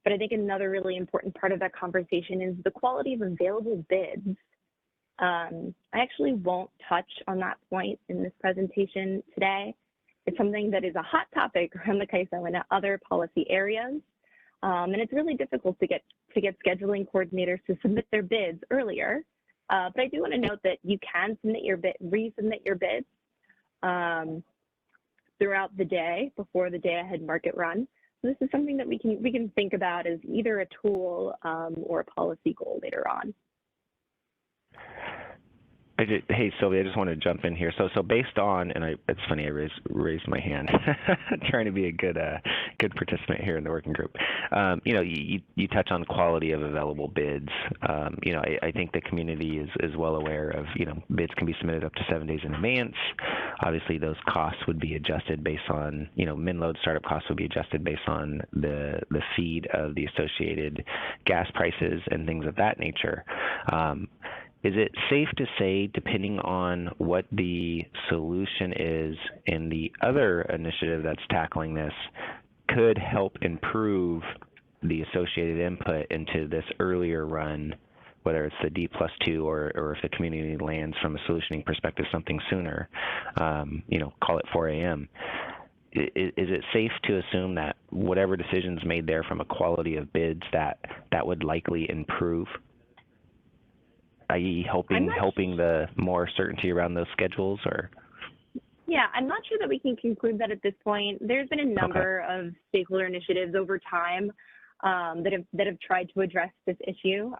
Speaker 3: But I think another really important part of that conversation is the quality of available bids. I actually won't touch on that point in this presentation today. It's something that is a hot topic around the CAISO and other policy areas. And it's really difficult to get scheduling coordinators to submit their bids earlier. But I do want to note that you can submit your bid, resubmit your bids throughout the day before the day ahead market run. So this is something that we can think about as either a tool or a policy goal later on.
Speaker 2: Hey, Sylvia, I just want to jump in here. So based on, and it's funny, I raised my hand, trying to be a good participant here in the working group. You touch on quality of available bids. I think the community is well aware of, bids can be submitted up to 7 days in advance. Obviously, those costs would be adjusted based on, min load startup costs would be adjusted based on the feed of the associated gas prices and things of that nature. Is it safe to say, depending on what the solution is in the other initiative that's tackling this, could help improve the associated input into this earlier run, whether it's the D+2 or if the community lands from a solutioning perspective something sooner, call it 4 a.m. Is it safe to assume that whatever decisions made there from a quality of bids that would likely improve, i.e. helping the more certainty around those schedules? Or
Speaker 3: yeah, I'm not sure that we can conclude that at this point. There's been a number of stakeholder initiatives over time that have tried to address this issue.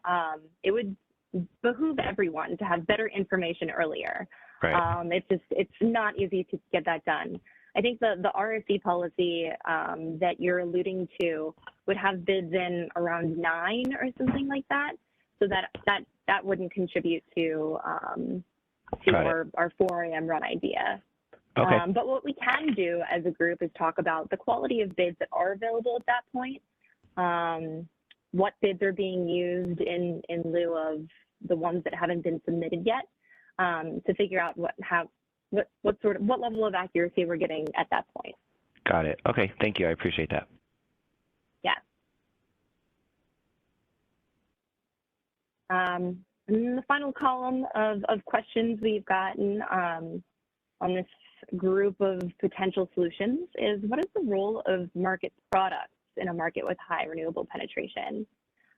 Speaker 3: It would behoove everyone to have better information earlier.
Speaker 2: Right.
Speaker 3: It's not easy to get that done. I think the RSE policy that you're alluding to would have bids in around 9 or something like that. So that wouldn't contribute to our 4 a.m. run idea.
Speaker 2: Okay.
Speaker 3: But what we can do as a group is talk about the quality of bids that are available at that point, what bids are being used in lieu of the ones that haven't been submitted yet, to figure out what level of accuracy we're getting at that point.
Speaker 2: Got it. Okay, thank you. I appreciate that.
Speaker 3: Yeah. And then the final column of questions we've gotten on this group of potential solutions is, what is the role of market products in a market with high renewable penetration?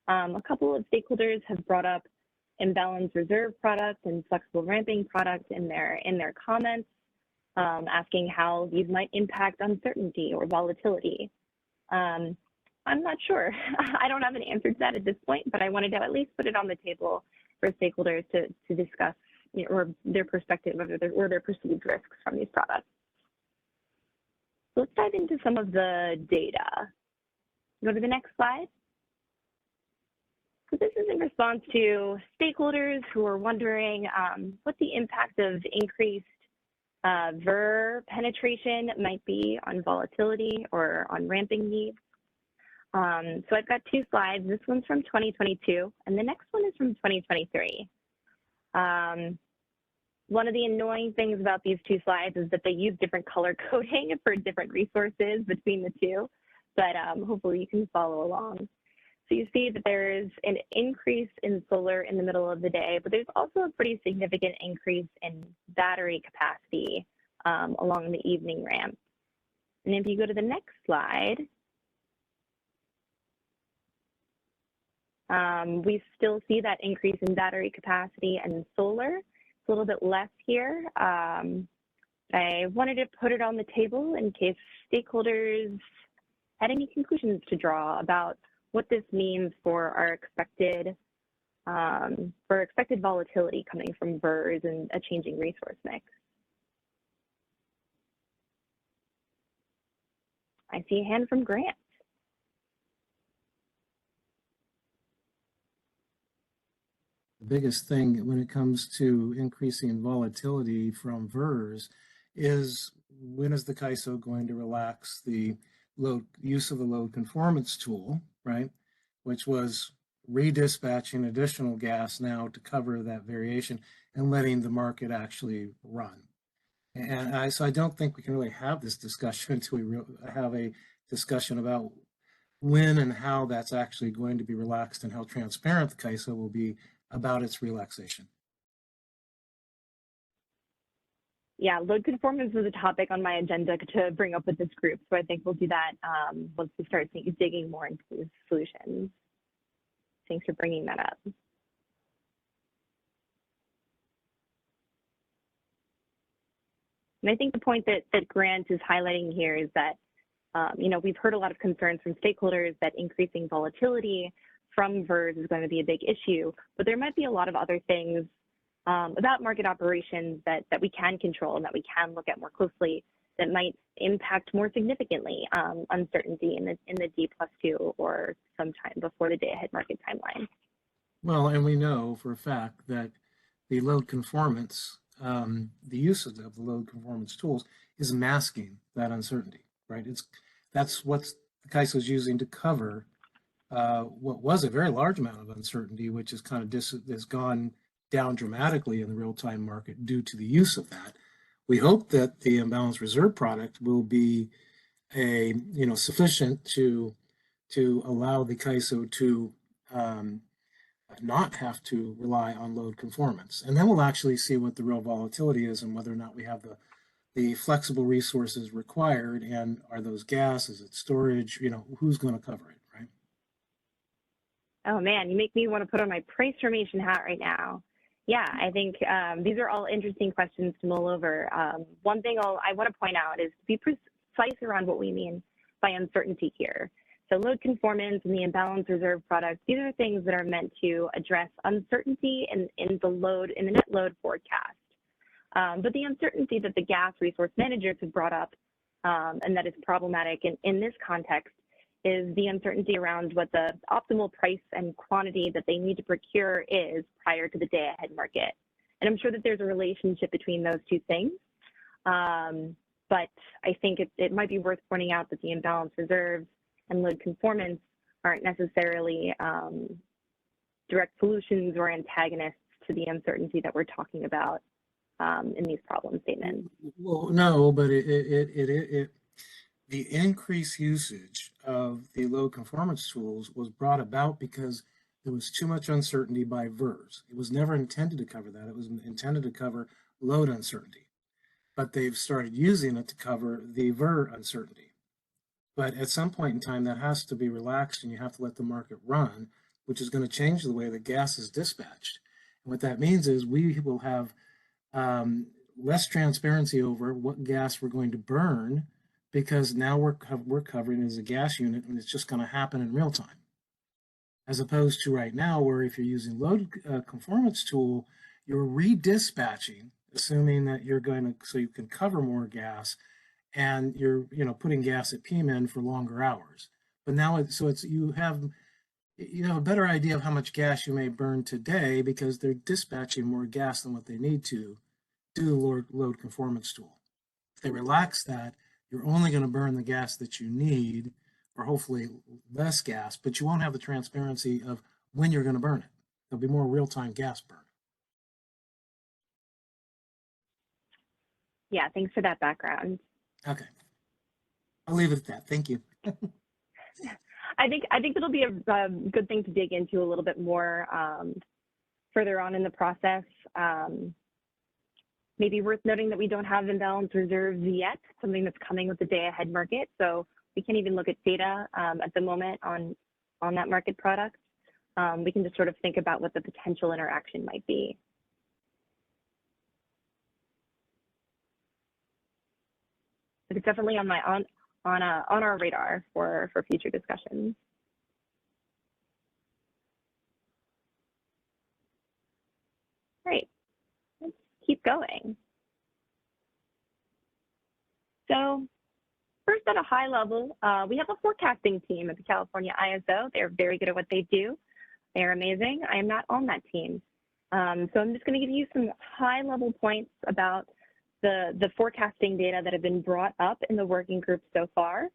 Speaker 3: A couple of stakeholders have brought up imbalanced reserve products and flexible ramping products in their comments, asking how these might impact uncertainty or volatility. I'm not sure. I don't have an answer to that at this point, but I wanted to at least put it on the table for stakeholders to discuss, or their perspective or their perceived risks from these products. So let's dive into some of the data. Go to the next slide. So this is in response to stakeholders who are wondering what the impact of increased VER penetration might be on volatility or on ramping needs. So I've got 2 slides. This one's from 2022, and the next one is from 2023. One of the annoying things about these 2 slides is that they use different color coding for different resources between the 2, but hopefully you can follow along. So you see that there is an increase in solar in the middle of the day, but there's also a pretty significant increase in battery capacity along the evening ramp. And if you go to the next slide, we still see that increase in battery capacity and solar. It's a little bit less here. I wanted to put it on the table in case stakeholders had any conclusions to draw about what this means for our expected volatility coming from VERs and a changing resource mix. I see a hand from Grant.
Speaker 8: the biggest thing when it comes to increasing volatility from VERS is when is the CAISO going to relax the use of the load conformance tool, right? Which was redispatching additional gas now to cover that variation and letting the market actually run. And so I don't think we can really have this discussion until we have a discussion about when and how that's actually going to be relaxed and how transparent the CAISO will be about its relaxation.
Speaker 3: Yeah, load conformance was a topic on my agenda to bring up with this group. So I think we'll do that once we start digging more into these solutions. Thanks for bringing that up. And I think the point that Grant is highlighting here is that, you know, we've heard a lot of concerns from stakeholders that increasing volatility from VERS is going to be a big issue, but there might be a lot of other things about market operations that we can control and that we can look at more closely that might impact more significantly uncertainty in the D+2 or sometime before the day-ahead market timeline. Well,
Speaker 8: and we know for a fact that the load conformance, the use of the load conformance tools is masking that uncertainty, right? That's what the CAISO is using to cover what was a very large amount of uncertainty, which is kind of has gone down dramatically in the real-time market due to the use of that. We hope that the imbalanced reserve product will be sufficient to allow the CAISO to not have to rely on load conformance. And then we'll actually see what the real volatility is and whether or not we have the flexible resources required, and are those gas, is it storage, who's going to cover it, right?
Speaker 3: Oh man, you make me want to put on my price formation hat right now. Yeah, I think these are all interesting questions to mull over. One thing I want to point out is to be precise around what we mean by uncertainty here. So load conformance and the imbalanced reserve product, these are things that are meant to address uncertainty in the net load forecast. But the uncertainty that the gas resource managers have brought up and that is problematic in this context is the uncertainty around what the optimal price and quantity that they need to procure is prior to the day-ahead market. And I'm sure that there's a relationship between those two things. But I think it might be worth pointing out that the imbalanced reserves and load conformance aren't necessarily direct solutions or antagonists to the uncertainty that we're talking about in these problem statements.
Speaker 8: Well, no, but the increased usage of the load conformance tools was brought about because there was too much uncertainty by VERS. It was never intended to cover that. It was intended to cover load uncertainty, but they've started using it to cover the VER uncertainty. But at some point in time, that has to be relaxed and you have to let the market run, which is going to change the way that gas is dispatched. And what that means is we will have less transparency over what gas we're going to burn, because now we're covering it as a gas unit and it's just going to happen in real time. As opposed to right now, where if you're using load conformance tool, you're redispatching, assuming that you're going to, so you can cover more gas, and you're putting gas at PMIN for longer hours. But now you have a better idea of how much gas you may burn today because they're dispatching more gas than what they need to do the load conformance tool. If they relax that, you're only going to burn the gas that you need, or hopefully less gas, but you won't have the transparency of when you're going to burn it. There'll be more real-time gas burn.
Speaker 3: Yeah, thanks for that background.
Speaker 8: Okay. I'll leave it at that. Thank you.
Speaker 3: I think it'll be a good thing to dig into a little bit more further on in the process. Maybe worth noting that we don't have imbalanced reserves yet, something that's coming with the day-ahead market. So we can't even look at data at the moment on that market product. We can just sort of think about what the potential interaction might be. But it's definitely on our radar for future discussions. Great. Let's keep going. So first, at a high level, we have a forecasting team at the California ISO. They're very good at what they do. They're amazing. I am not on that team. So I'm just going to give you some high-level points about the forecasting data that have been brought up in the working group so far.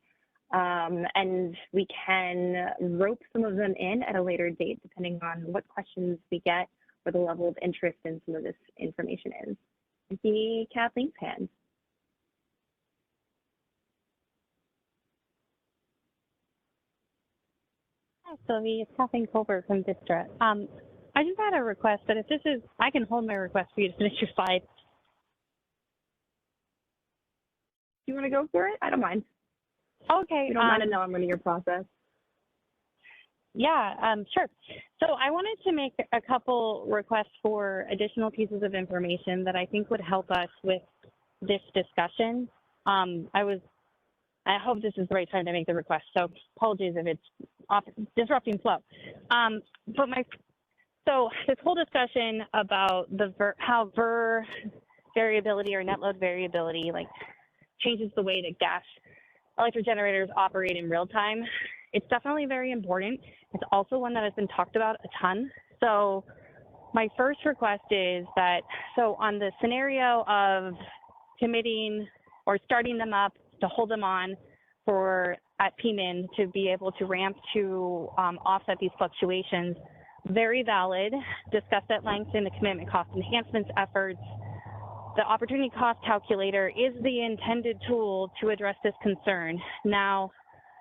Speaker 3: And we can rope some of them in at a later date, depending on what questions we get or the level of interest in some of this information is. I see Kathleen's hand.
Speaker 7: Hi, Sylvie. It's Kathleen Colbert from Vistra. I just had a request, but if this is, I can hold my request for you to finish your slide.
Speaker 3: Do you want to go for it? I don't mind.
Speaker 7: Okay.
Speaker 3: You don't mind to know I'm running your process.
Speaker 7: Yeah, sure. So I wanted to make a couple requests for additional pieces of information that I think would help us with this discussion. I hope this is the right time to make the request, so apologies if it's disrupting flow. So this whole discussion about how VER variability or net load variability changes the way that gas electric generators operate in real time. It's definitely very important. It's also one that has been talked about a ton. So my first request is that, so on the scenario of committing or starting them up to hold them on at PMIN to be able to ramp to offset these fluctuations, very valid, discussed at length in the commitment cost enhancements efforts. The opportunity cost calculator is the intended tool to address this concern. Now,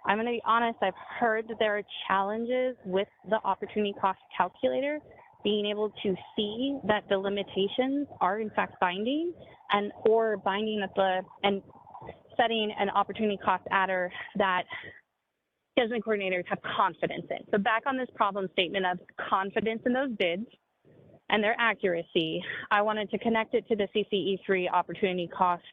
Speaker 7: I'm going to be honest, I've heard that there are challenges with the opportunity cost calculator, being able to see that the limitations are in fact binding or binding and setting an opportunity cost adder that scheduling coordinators have confidence in. So back on this problem statement of confidence in those bids and their accuracy, I wanted to connect it to the CCE3 opportunity cost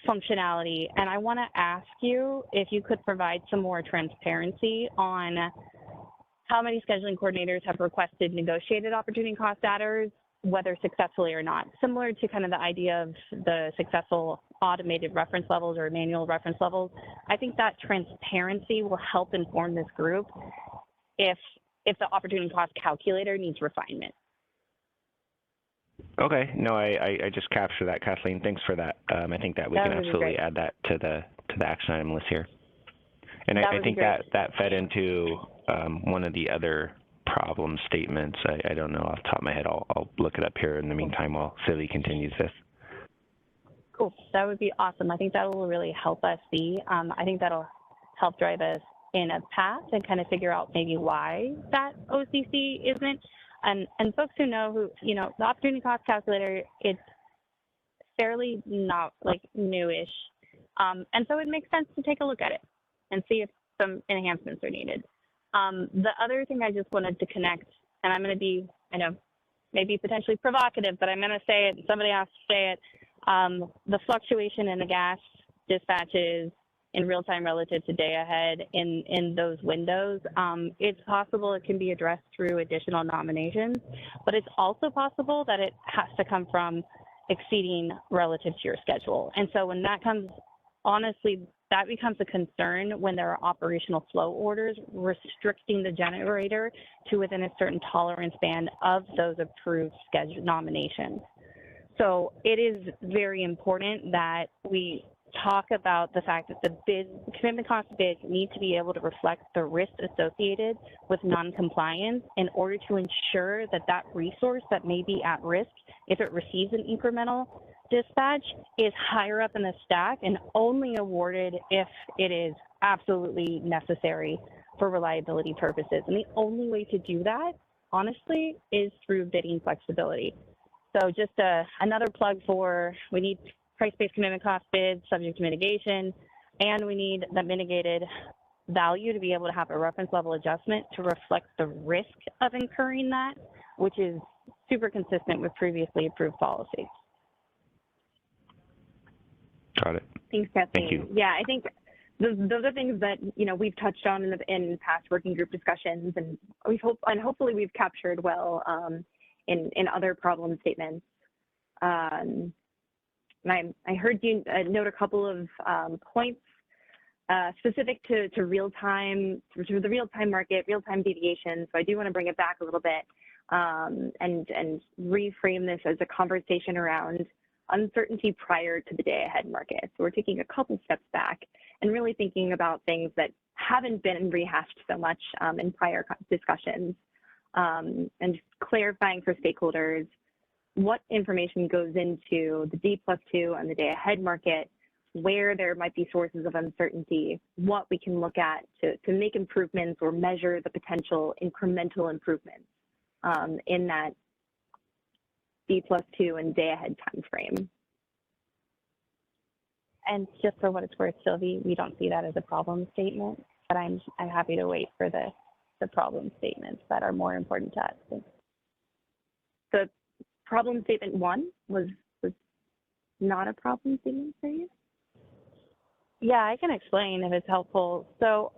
Speaker 7: functionality. And I want to ask you if you could provide some more transparency on how many scheduling coordinators have requested negotiated opportunity cost adders, whether successfully or not. Similar to kind of the idea of the successful automated reference levels or manual reference levels, I think that transparency will help inform this group if the opportunity cost calculator needs refinement.
Speaker 2: Okay, no, I just captured that, Kathleen. Thanks for that. I think that we can absolutely add that to the action item list here. And I think that fed into one of the other problem statements. I don't know off the top of my head. I'll look it up here in the meantime while Silly continues this.
Speaker 7: Cool, that would be awesome. I think that will really help us see. I think that'll help drive us in a path and kind of figure out maybe why that OCC isn't. And folks who know the opportunity cost calculator, it's fairly not newish. And so it makes sense to take a look at it and see if some enhancements are needed. The other thing I just wanted to connect, and I'm going to be, I know, maybe potentially provocative, but I'm going to say it, somebody has to say it, the fluctuation in the gas dispatches in real time relative to day ahead in those windows, it's possible it can be addressed through additional nominations, but it's also possible that it has to come from exceeding relative to your schedule. And so when that comes, honestly, that becomes a concern when there are operational flow orders restricting the generator to within a certain tolerance band of those approved schedule nominations. So it is very important that we talk about the fact that the commitment cost bids need to be able to reflect the risk associated with non-compliance in order to ensure that that resource that may be at risk, if it receives an incremental dispatch, is higher up in the stack and only awarded if it is absolutely necessary for reliability purposes. And the only way to do that, honestly, is through bidding flexibility. So just another plug for, we need price-based commitment cost bids subject to mitigation, and we need that mitigated value to be able to have a reference level adjustment to reflect the risk of incurring that, which is super consistent with previously approved policy.
Speaker 2: Got it.
Speaker 3: Thanks, Kathleen.
Speaker 2: Thank you.
Speaker 3: Yeah, I think those are things that we've touched on in past working group discussions, and hopefully we've captured well in other problem statements. And I heard you note a couple of points specific to real-time, to the real-time market, real-time deviation. So I do want to bring it back a little bit. and reframe this as a conversation around uncertainty prior to the day ahead market. So we're taking a couple steps back and really thinking about things that haven't been rehashed so much in prior discussions, and just clarifying for stakeholders what information goes into the D+2 and the day ahead market, where there might be sources of uncertainty, what we can look at to make improvements or measure the potential incremental improvements in that D+2 and day ahead time frame.
Speaker 7: And just for what it's worth, Sylvie, we don't see that as a problem statement, but I'm happy to wait for the problem statements that are more important to us. Thanks.
Speaker 3: The problem statement 1 was not a problem statement for you?
Speaker 7: Yeah, I can explain if it's helpful. So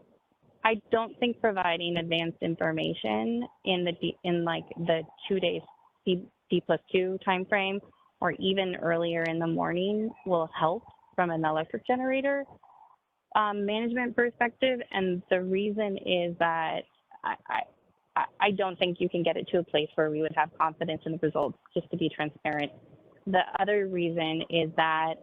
Speaker 7: I don't think providing advanced information in the 2 days D+2 time frame or even earlier in the morning will help from an electric generator management perspective. And the reason is that I don't think you can get it to a place where we would have confidence in the results, just to be transparent. The other reason is that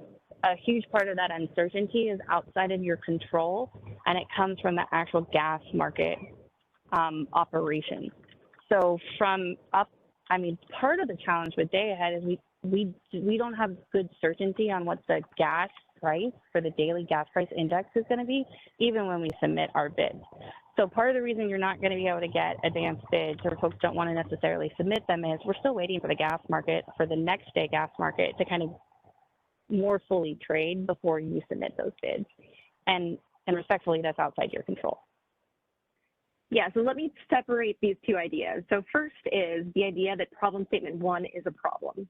Speaker 7: a huge part of that uncertainty is outside of your control, and it comes from the actual gas market operations. So part of the challenge with day ahead is we don't have good certainty on what the gas price for the daily gas price index is going to be, even when we submit our bids. So part of the reason you're not going to be able to get advanced bids, or folks don't want to necessarily submit them, is we're still waiting for the gas market, for the next day gas market, to kind of more fully trade before you submit those bids. And respectfully, that's outside your control.
Speaker 3: Yeah, so let me separate these two ideas. So first is the idea that problem statement 1 is a problem.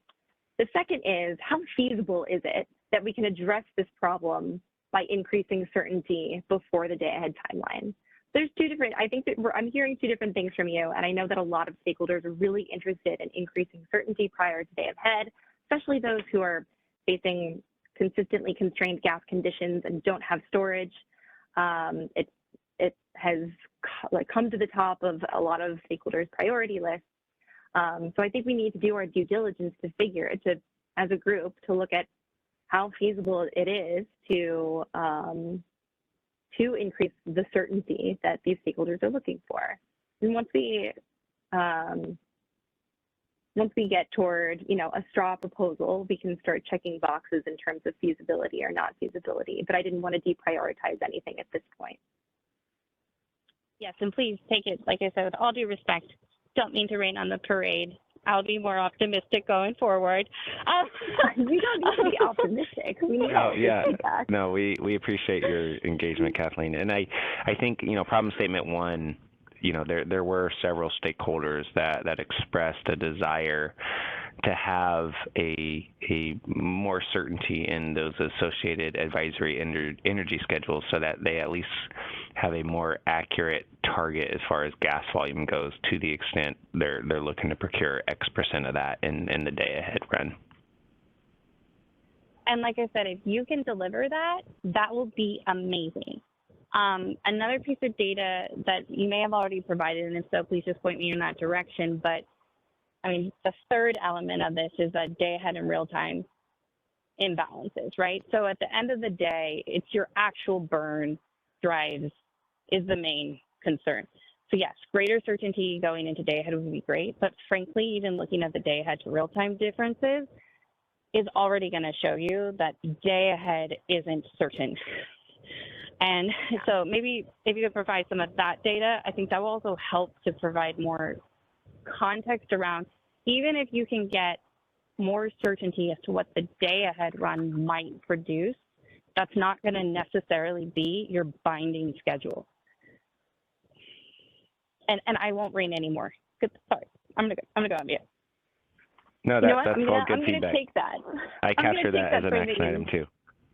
Speaker 3: The second is, how feasible is it that we can address this problem by increasing certainty before the day ahead timeline? There's two different, I think that I'm hearing two different things from you, and I know that a lot of stakeholders are really interested in increasing certainty prior to day ahead, especially those who are facing consistently constrained gas conditions and don't have storage. It has come to the top of a lot of stakeholders' priority lists. So I think we need to do our due diligence as a group, to look at how feasible it is to increase the certainty that these stakeholders are looking for. And once we get toward, a straw proposal, we can start checking boxes in terms of feasibility or not feasibility. But I didn't want to deprioritize anything at this point.
Speaker 7: Yes, and please take it, like I said, with all due respect, don't mean to rain on the parade. I'll be more optimistic going forward.
Speaker 3: We don't need to be optimistic. We need feedback.
Speaker 2: No, we appreciate your engagement, Kathleen. And I think, problem statement 1, there were several stakeholders that expressed a desire to have a more certainty in those associated advisory energy schedules, so that they at least have a more accurate target as far as gas volume goes, to the extent they're looking to procure X% of that in the day ahead run.
Speaker 7: And like I said, if you can deliver that, that will be amazing. Another piece of data that you may have already provided, and if so, please just point me in that direction, but the third element of this is that day ahead and real time imbalances, right? So at the end of the day, it's your actual burn drives is the main concern. So yes, greater certainty going into day ahead would be great, but frankly, even looking at the day ahead to real time differences is already going to show you that day ahead isn't certain. And so maybe if you could provide some of that data, I think that will also help to provide more context around, even if you can get more certainty as to what the day ahead run might produce, that's not going to necessarily be your binding schedule. And I won't rain anymore. Sorry, I'm gonna go on mute.
Speaker 2: No, that's all good feedback.
Speaker 3: I'm gonna take that.
Speaker 2: I capture that as an action item too.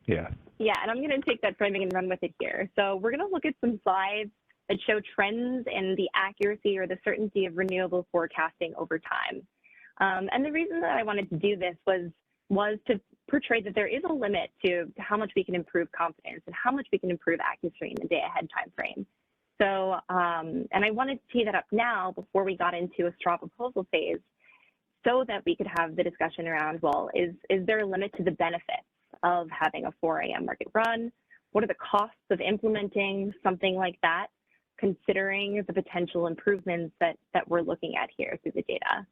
Speaker 2: Yeah.
Speaker 3: Yeah, and I'm going to take that framing and run with it here. So we're going to look at some slides that show trends in the accuracy or the certainty of renewable forecasting over time. And the reason that I wanted to do this was to portray that there is a limit to how much we can improve confidence and how much we can improve accuracy in the day ahead time frame. So, and I wanted to tee that up now before we got into a straw proposal phase so that we could have the discussion around, well, is there a limit to the benefits of having a 4 a.m. market run? What are the costs of implementing something like that, considering the potential improvements that we're looking at here through the data?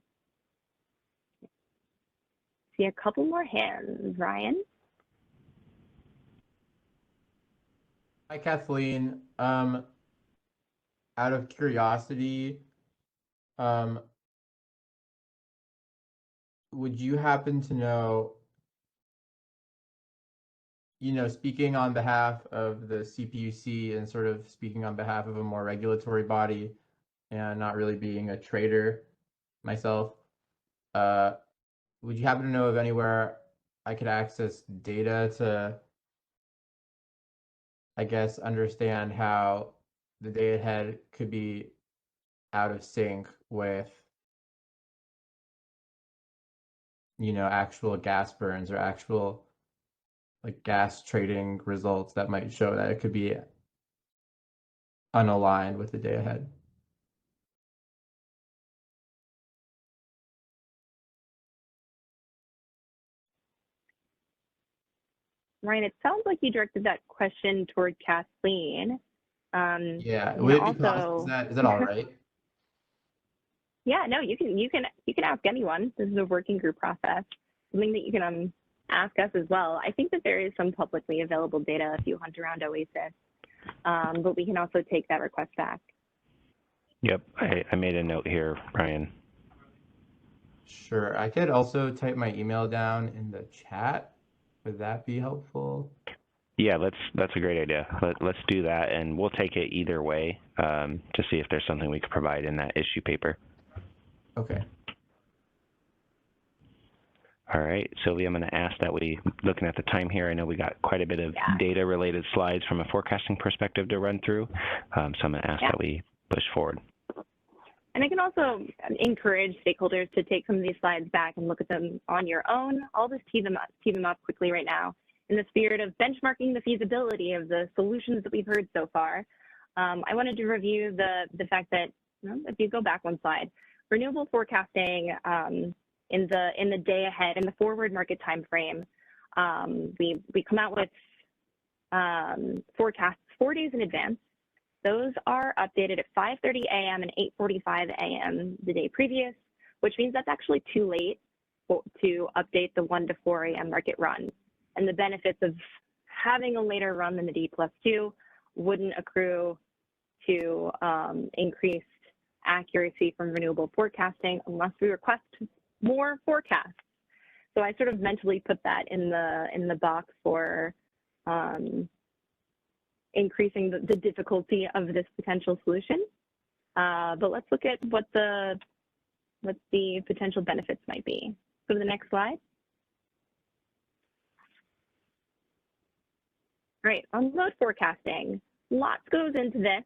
Speaker 3: See a couple more hands, Ryan.
Speaker 4: Hi, Kathleen. Out of curiosity, would you happen to know, speaking on behalf of the CPUC and sort of speaking on behalf of a more regulatory body and not really being a trader myself, would you happen to know of anywhere I could access data to, I guess, understand how the day ahead could be out of sync with, actual gas burns or actual like gas trading results that might show that it could be unaligned with the day ahead?
Speaker 3: Ryan, it sounds like you directed that question toward Kathleen.
Speaker 4: Yeah,
Speaker 3: You
Speaker 4: would
Speaker 3: can
Speaker 4: it be possible?
Speaker 3: also,
Speaker 4: Is that all right?
Speaker 3: yeah, no, you can ask anyone. This is a working group process. Something that you can ask us as well. I think that there is some publicly available data if you hunt around OASIS, but we can also take that request back.
Speaker 2: Yep, I made a note here, Ryan.
Speaker 4: Sure. I could also type my email down in the chat. Would that be helpful?
Speaker 2: Yeah, that's a great idea. Let's do that, and we'll take it either way to see if there's something we could provide in that issue paper.
Speaker 4: Okay.
Speaker 2: All right, Sylvia, I'm going to ask that we, looking at the time here, I know we got quite a bit of data-related slides from a forecasting perspective to run through, so I'm going to ask that we push forward.
Speaker 3: And I can also encourage stakeholders to take some of these slides back and look at them on your own. I'll just tee them up quickly right now. In the spirit of benchmarking the feasibility of the solutions that we've heard so far, I wanted to review the fact that, if you go back one slide, renewable forecasting in the day ahead, in the forward market time frame, we come out with forecasts 4 days in advance. Those are updated at 5:30 a.m. and 8:45 a.m. the day previous, which means that's actually too late to update the 1 to 4 a.m. market run. And the benefits of having a later run than the D+2 wouldn't accrue to increased accuracy from renewable forecasting unless we request more forecasts. So I sort of mentally put that in the box for increasing the difficulty of this potential solution. But let's look at what the potential benefits might be. Go to the next slide. All right, on load forecasting, lots goes into this.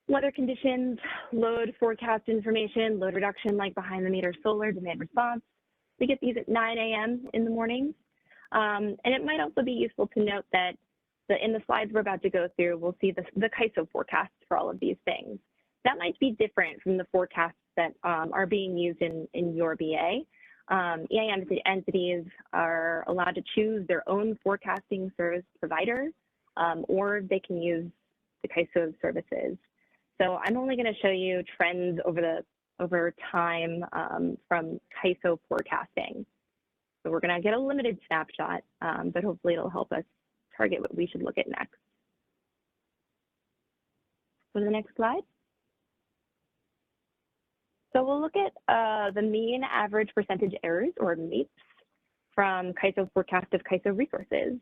Speaker 3: Weather conditions, load forecast information, load reduction like behind the meter solar, demand response. We get these at 9 a.m. in the mornings. And it might also be useful to note that in the slides we're about to go through, we'll see the CAISO forecasts for all of these things. That might be different from the forecasts that are being used in your BA. EIM entities are allowed to choose their own forecasting service provider, or they can use the CAISO services. So I'm only going to show you trends over time from CAISO forecasting. So we're going to get a limited snapshot, but hopefully it'll help us target what we should look at next. Go to the next slide. So we'll look at the mean average percentage errors, or MEPS, from CAISO forecast of CAISO resources.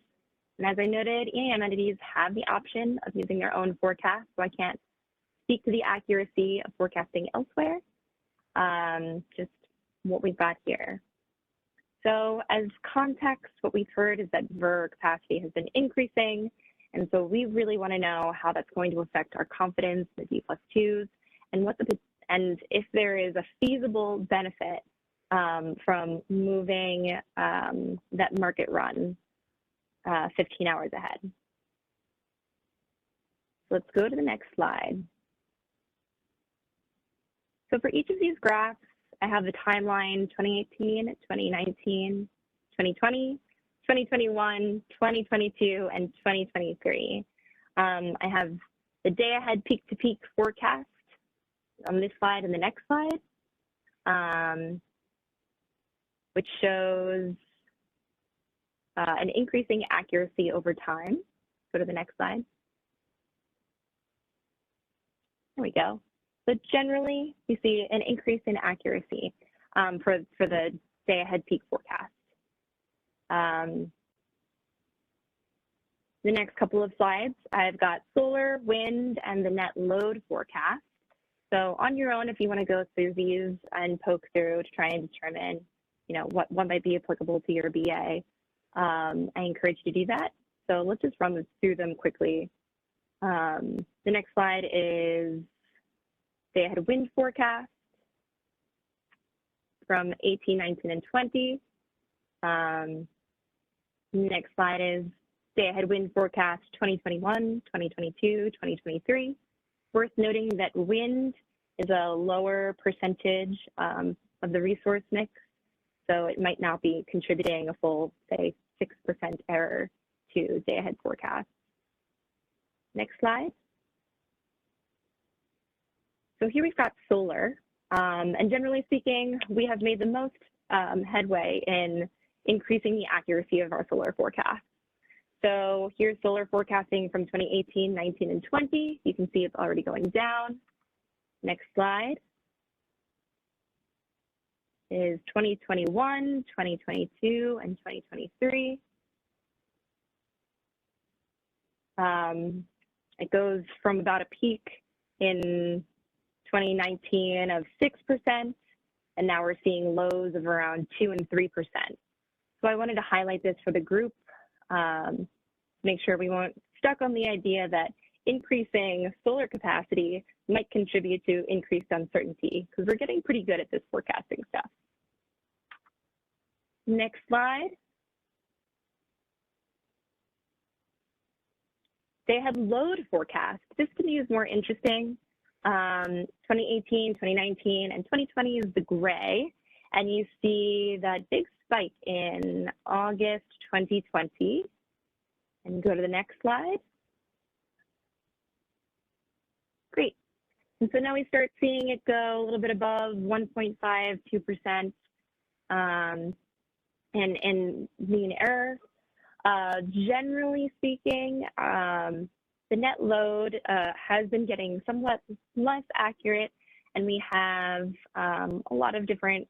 Speaker 3: And as I noted, EIM entities have the option of using their own forecast, so I can't speak to the accuracy of forecasting elsewhere, just what we've got here. So as context, what we've heard is that VER capacity has been increasing, and so we really want to know how that's going to affect our confidence in the D+2s, and if there is a feasible benefit from moving that market run 15 hours ahead. Let's go to the next slide. So for each of these graphs, I have the timeline 2018, 2019, 2020, 2021, 2022, and 2023. I have the day ahead peak to peak forecast on this slide and the next slide, which shows an increasing accuracy over time. Go to the next slide. There we go. So generally, you see an increase in accuracy for the day ahead peak forecast. The next couple of slides, I've got solar, wind, and the net load forecast. So on your own, if you want to go through these and poke through to try and determine, what might be applicable to your BA, I encourage you to do that. So let's just run through them quickly. The next slide is day ahead wind forecast from 18, 19, and 20. Next slide is day ahead wind forecast 2021, 2022, 2023. Worth noting that wind is a lower percentage of the resource mix, so it might not be contributing a full, say, 6% error to day ahead forecast. Next slide. So here we've got solar, and generally speaking, we have made the most headway in increasing the accuracy of our solar forecast. So here's solar forecasting from 2018, 19, and 20. You can see it's already going down. Next slide is 2021, 2022, and 2023. It goes from about a peak in 2019 of 6%, and now we're seeing lows of around 2 and 3%. So I wanted to highlight this for the group, make sure we weren't stuck on the idea that increasing solar capacity might contribute to increased uncertainty, because we're getting pretty good at this forecasting stuff. Next slide. Day ahead load forecast. This to me is more interesting. 2018, 2019, and 2020 is the gray, and you see that big spike in August 2020. And go to the next slide. Great. And so now we start seeing it go a little bit above 1.5, 2%, and mean error. Generally speaking, the net load has been getting somewhat less accurate, and we have a lot of different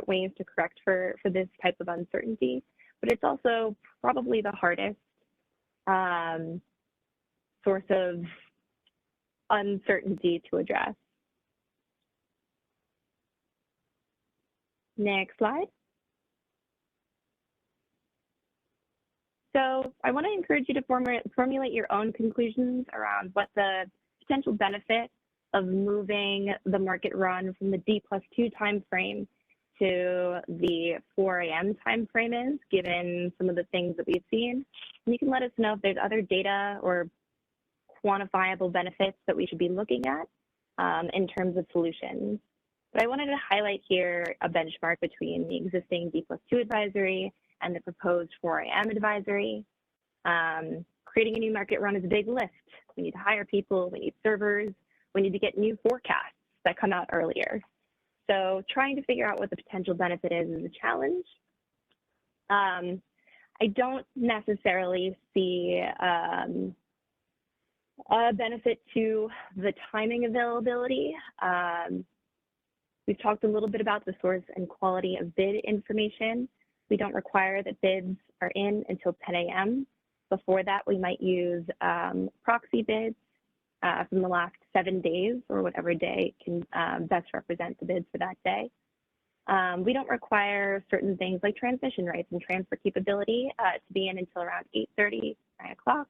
Speaker 3: ways to correct for this type of uncertainty. But it's also probably the hardest source of uncertainty to address. Next slide. So I want to encourage you to formulate your own conclusions around what the potential benefit of moving the market run from the D+2 time frame to the 4 a.m. time frame is, given some of the things that we've seen. And you can let us know if there's other data or quantifiable benefits that we should be looking at in terms of solutions. But I wanted to highlight here a benchmark between the existing D+2 advisory and the proposed 4 a.m. advisory. Creating a new market run is a big lift. We need to hire people, we need servers, we need to get new forecasts that come out earlier. So trying to figure out what the potential benefit is a challenge. I don't necessarily see a benefit to the timing availability. We've talked a little bit about the source and quality of bid information. We don't require that bids are in until 10 a.m. Before that, we might use proxy bids from the last 7 days or whatever day can best represent the bids for that day. We don't require certain things like transmission rights and transfer capability to be in until around 8:30, 9 o'clock.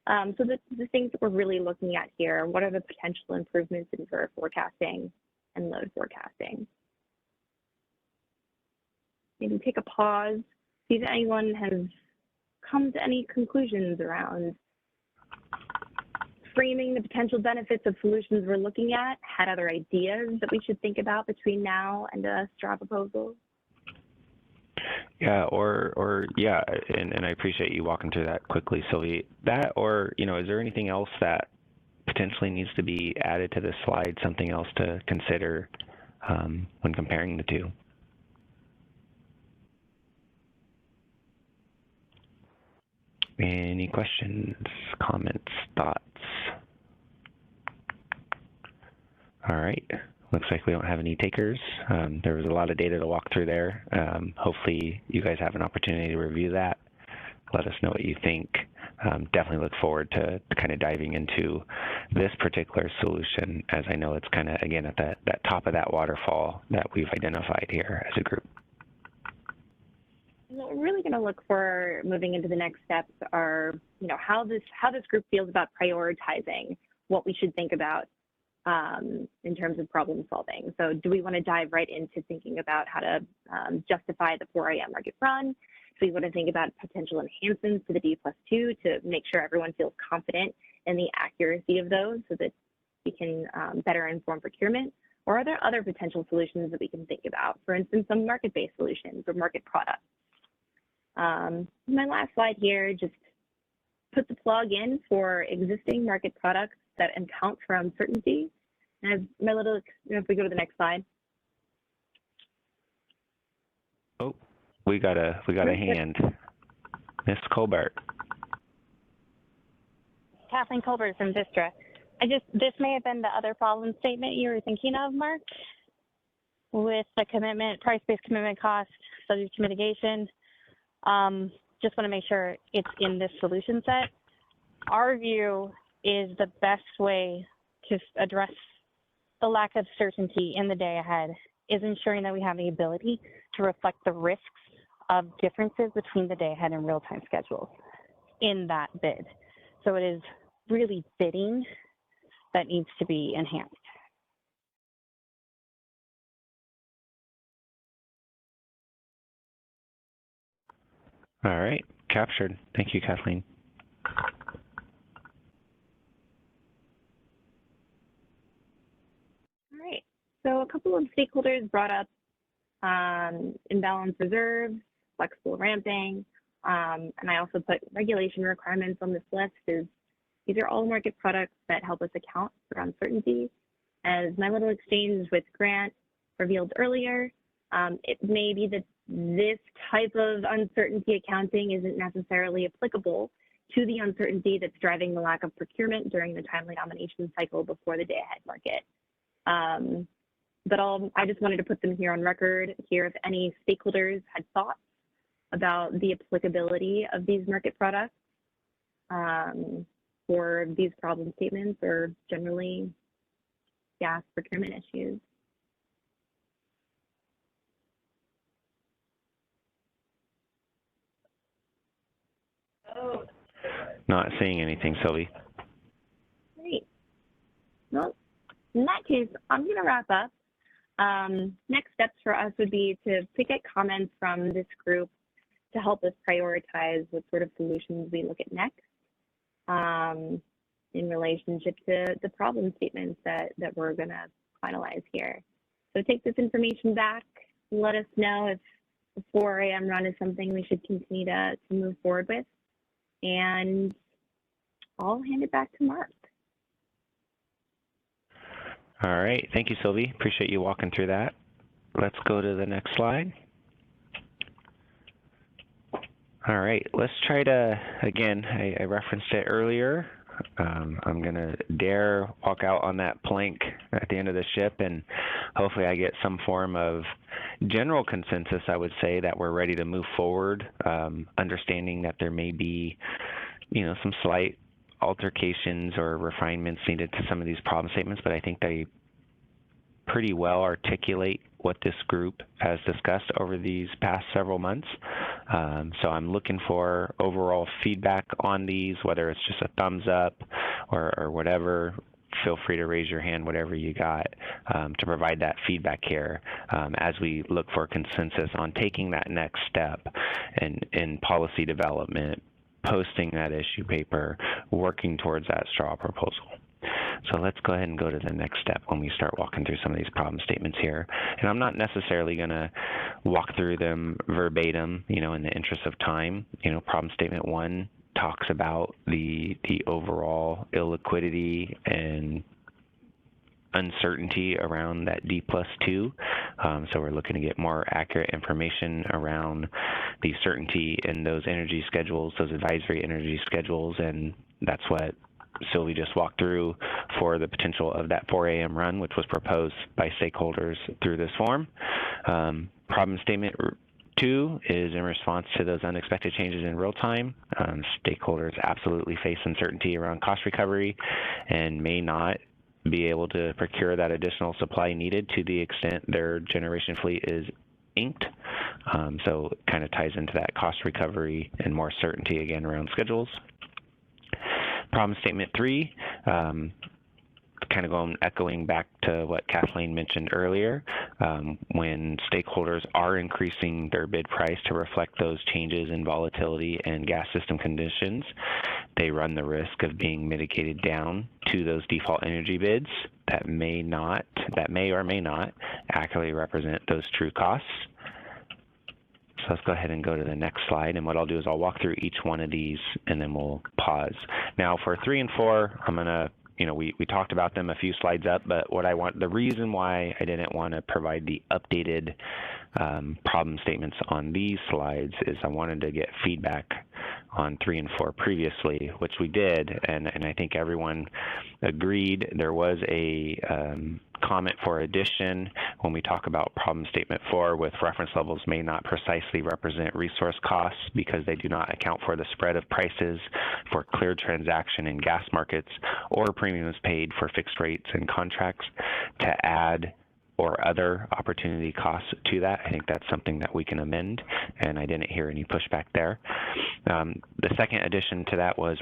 Speaker 3: So the things that we're really looking at here, what are the potential improvements in inverter forecasting and load forecasting? Maybe take a pause, see if anyone has come to any conclusions around framing the potential benefits of solutions we're looking at, had other ideas that we should think about between now and a straw proposal?
Speaker 2: Yeah, yeah, and I appreciate you walking through that quickly, Sylvie. That, or, is there anything else that potentially needs to be added to this slide, something else to consider when comparing the two? Any questions, comments, thoughts? All right. Looks like we don't have any takers. There was a lot of data to walk through there. Hopefully you guys have an opportunity to review that. Let us know what you think. Definitely look forward to kind of diving into this particular solution, as I know it's kind of, again, at that top of that waterfall that we've identified here as a group.
Speaker 3: What we're really going to look for moving into the next steps are, how this group feels about prioritizing what we should think about in terms of problem solving. So do we want to dive right into thinking about how to justify the 4 a.m. market run? Do we want to think about potential enhancements to the D+2 to make sure everyone feels confident in the accuracy of those so that we can better inform procurement? Or are there other potential solutions that we can think about? For instance, some market-based solutions or market products. My last slide here just put the plug in for existing market products that account for uncertainty. And if we go to the next slide.
Speaker 2: Oh, we got a hand. Ms. Colbert.
Speaker 7: Kathleen Colbert from Vistra. This may have been the other problem statement you were thinking of, Mark, with the commitment, price-based commitment cost, subject to mitigation. Just want to make sure it's in this solution set. Our view is the best way to address the lack of certainty in the day ahead is ensuring that we have the ability to reflect the risks of differences between the day ahead and real-time schedules in that bid. So it is really bidding that needs to be enhanced.
Speaker 2: All right, captured. Thank you, Kathleen.
Speaker 3: All right, so a couple of stakeholders brought up imbalance reserves, flexible ramping, and I also put regulation requirements on this list. These are all market products that help us account for uncertainty. As my little exchange with Grant revealed earlier, it may be that this type of uncertainty accounting isn't necessarily applicable to the uncertainty that's driving the lack of procurement during the timely nomination cycle before the day-ahead market. But I just wanted to put them here on record, hear if any stakeholders had thoughts about the applicability of these market products for these problem statements or generally gas procurement issues.
Speaker 2: Not seeing anything, Sylvie.
Speaker 3: Great. Well, in that case, I'm going to wrap up. Next steps for us would be to get comments from this group to help us prioritize what sort of solutions we look at next in relationship to the problem statements that we're going to finalize here. So take this information back, let us know if the 4 a.m. run is something we should continue to move forward with. And I'll hand it back to Mark.
Speaker 2: All right, thank you, Sylvie. Appreciate you walking through that. Let's go to the next slide. All right, let's try to, again, I referenced it earlier. I'm gonna dare walk out on that plank at the end of the ship, and hopefully I get some form of general consensus, I would say, that we're ready to move forward, understanding that there may be, some slight altercations or refinements needed to some of these problem statements, but I think they pretty well articulate what this group has discussed over these past several months. So I'm looking for overall feedback on these, whether it's just a thumbs up or whatever. Feel free to raise your hand, whatever you got, to provide that feedback here as we look for consensus on taking that next step in policy development posting that issue paper, working towards that straw proposal. So let's go ahead and go to the next step when we start walking through some of these problem statements here. And I'm not necessarily going to walk through them verbatim, in the interest of time. Problem statement 1 talks about the overall illiquidity and uncertainty around that D+2. So we're looking to get more accurate information around the certainty in those energy schedules, those advisory energy schedules, and that's what Sylvie just walked through for the potential of that 4 a.m. run, which was proposed by stakeholders through this form. Problem statement 2 is in response to those unexpected changes in real time. Stakeholders absolutely face uncertainty around cost recovery and may not be able to procure that additional supply needed to the extent their generation fleet is inked. So it kind of ties into that cost recovery and more certainty again around schedules. Problem statement 3, kind of echoing back to what Kathleen mentioned earlier, when stakeholders are increasing their bid price to reflect those changes in volatility and gas system conditions, they run the risk of being mitigated down to those default energy bids that may or may not accurately represent those true costs. So let's go ahead and go to the next slide. And what I'll do is I'll walk through each one of these and then we'll pause. Now for 3 and 4, I'm going to, we talked about them a few slides up, but the reason why I didn't want to provide the updated problem statements on these slides is I wanted to get feedback on 3 and 4 previously, which we did, and I think everyone agreed. There was a comment for addition when we talk about problem statement 4 with reference levels may not precisely represent resource costs because they do not account for the spread of prices for clear transaction in gas markets or premiums paid for fixed rates and contracts, to add or other opportunity costs to that. I think that's something that we can amend, and I didn't hear any pushback there. The second addition to that was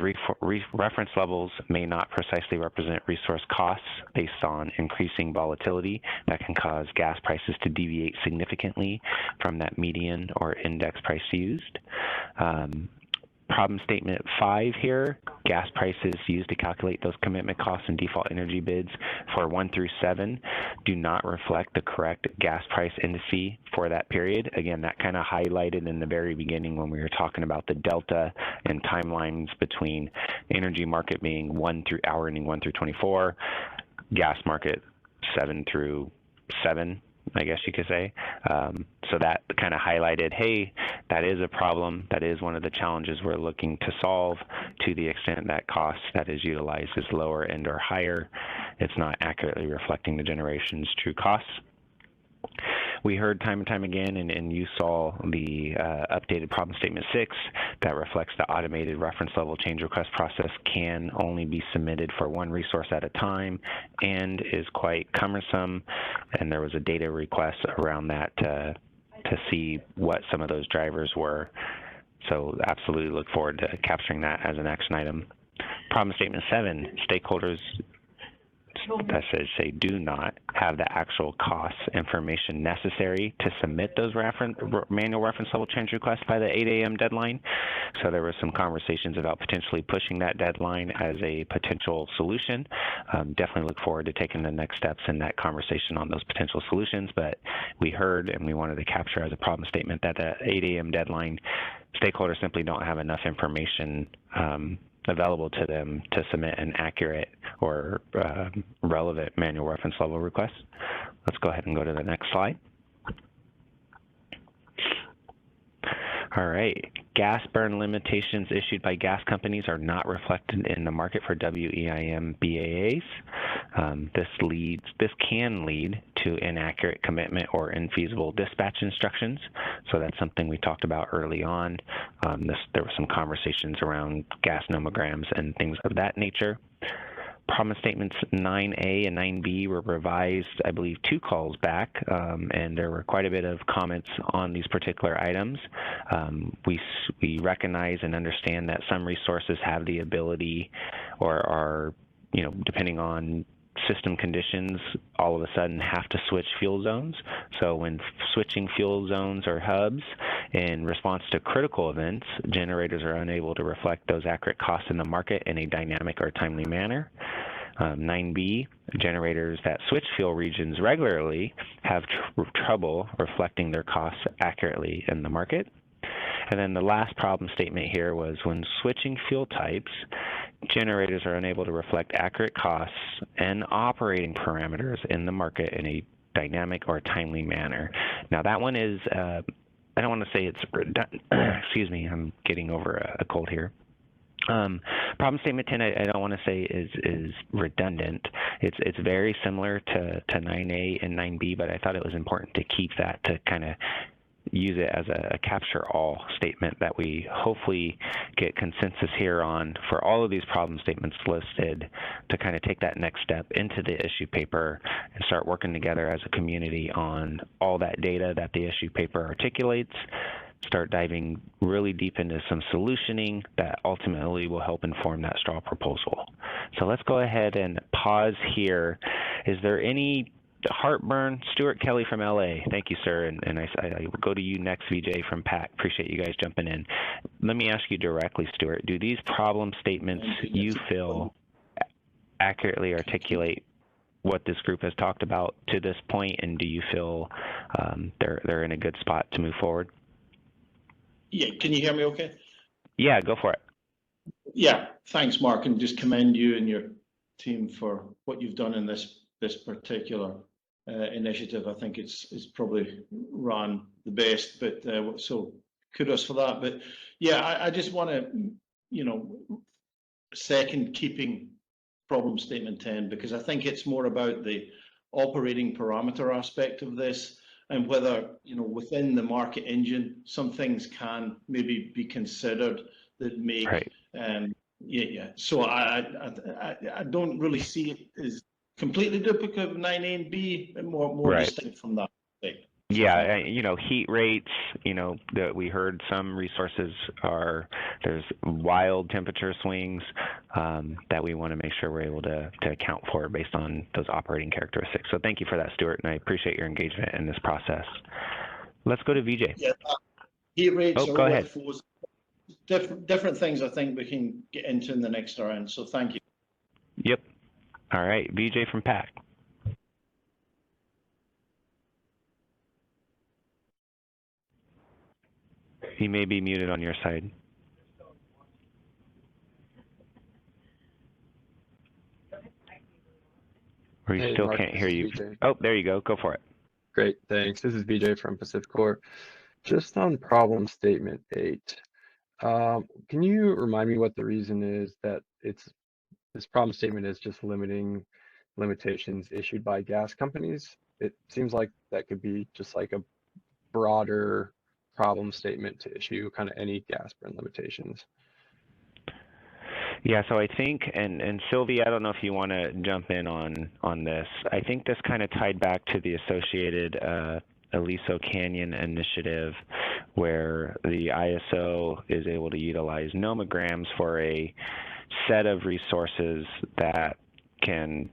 Speaker 2: reference levels may not precisely represent resource costs based on increasing volatility that can cause gas prices to deviate significantly from that median or index price used. Problem statement 5 here, gas prices used to calculate those commitment costs and default energy bids for 1 through 7 do not reflect the correct gas price indice for that period. Again, that kind of highlighted in the very beginning when we were talking about the delta and timelines between energy market being hour ending 1 through 24, gas market 7 through 7. I guess you could say. So that kind of highlighted, hey, that is a problem. That is one of the challenges we're looking to solve to the extent that cost that is utilized is lower and or higher. It's not accurately reflecting the generation's true costs. We heard time and time again, and you saw the updated problem statement 6 that reflects the automated reference level change request process can only be submitted for one resource at a time and is quite cumbersome. And there was a data request around that to see what some of those drivers were. So absolutely look forward to capturing that as an action item. Problem statement 7, stakeholders that says say do not have the actual cost information necessary to submit those manual reference level change requests by the 8 a.m. deadline. So there were some conversations about potentially pushing that deadline as a potential solution. Definitely look forward to taking the next steps in that conversation on those potential solutions, but we heard and we wanted to capture as a problem statement that the 8 a.m. deadline, stakeholders simply don't have enough information available to them to submit an accurate or relevant manual reference level request. Let's go ahead and go to the next slide. All right, gas burn limitations issued by gas companies are not reflected in the market for WEIM BAAs. This can lead to inaccurate commitment or infeasible dispatch instructions. So that's something we talked about early on. There were some conversations around gas nomograms and things of that nature. Problem statements 9A and 9B were revised, I believe, 2 calls back, and there were quite a bit of comments on these particular items. We recognize and understand that some resources have the ability or are, depending on system conditions, all of a sudden have to switch fuel zones. So when switching fuel zones or hubs, In response to critical events, generators are unable to reflect those accurate costs in the market in a dynamic or timely manner. 9B, generators that switch fuel regions regularly have trouble reflecting their costs accurately in the market. And then the last problem statement here was when switching fuel types, generators are unable to reflect accurate costs and operating parameters in the market in a dynamic or timely manner. Now that one is, I don't want to say it's redundant. Excuse me, I'm getting over a cold here. Problem statement 10, I don't want to say is redundant. It's very similar to 9A and 9B, but I thought it was important to keep that to kind of use it as a capture all statement that we hopefully get consensus here on for all of these problem statements listed to kind of take that next step into the issue paper and start working together as a community on all that data that the issue paper articulates, start diving really deep into some solutioning that ultimately will help inform that straw proposal. So let's go ahead and pause here. Is there any heartburn? Stuart Kelly from LA. Thank you, sir. And I will go to you next, VJ from PAC. Appreciate you guys jumping in. Let me ask you directly, Stuart. Do these problem statements you feel accurately articulate what this group has talked about to this point, and do you feel they're in a good spot to move forward?
Speaker 9: Yeah, can you hear me okay?
Speaker 2: Yeah, go for it.
Speaker 9: Yeah, thanks, Mark, and just commend you and your team for what you've done in this particular initiative. I think it's probably run the best, but so kudos for that. But yeah, I just want to, second keeping problem statement 10, because I think it's more about the operating parameter aspect of this and whether, within the market engine, some things can maybe be considered that make,
Speaker 2: right.
Speaker 9: So I don't really see it as completely duplicate of 9A and B, and more
Speaker 2: right.
Speaker 9: distinct from that.
Speaker 2: Yeah, heat rates, that we heard some resources there's wild temperature swings that we want to make sure we're able to account for based on those operating characteristics. So thank you for that, Stuart, and I appreciate your engagement in this process. Let's go to VJ.
Speaker 9: Yeah, heat rates
Speaker 2: go ahead.
Speaker 9: Different things I think we can get into in the next round, so thank you.
Speaker 2: Yep. All right, VJ from PAC. He may be muted on your side. Or you still
Speaker 10: Mark,
Speaker 2: can't hear you.
Speaker 10: VJ.
Speaker 2: Oh, there you go. Go for it.
Speaker 10: Great, thanks. This is VJ from Pacificorp. Just on problem statement 8, can you remind me what the reason is that this problem statement is just limiting limitations issued by gas companies? It seems like that could be just like a broader problem statement to issue kind of any gas burn limitations.
Speaker 2: Yeah, so I think, and Sylvie, I don't know if you want to jump in on this. I think this kind of tied back to the associated Aliso Canyon initiative, where the ISO is able to utilize nomograms for a set of resources that can,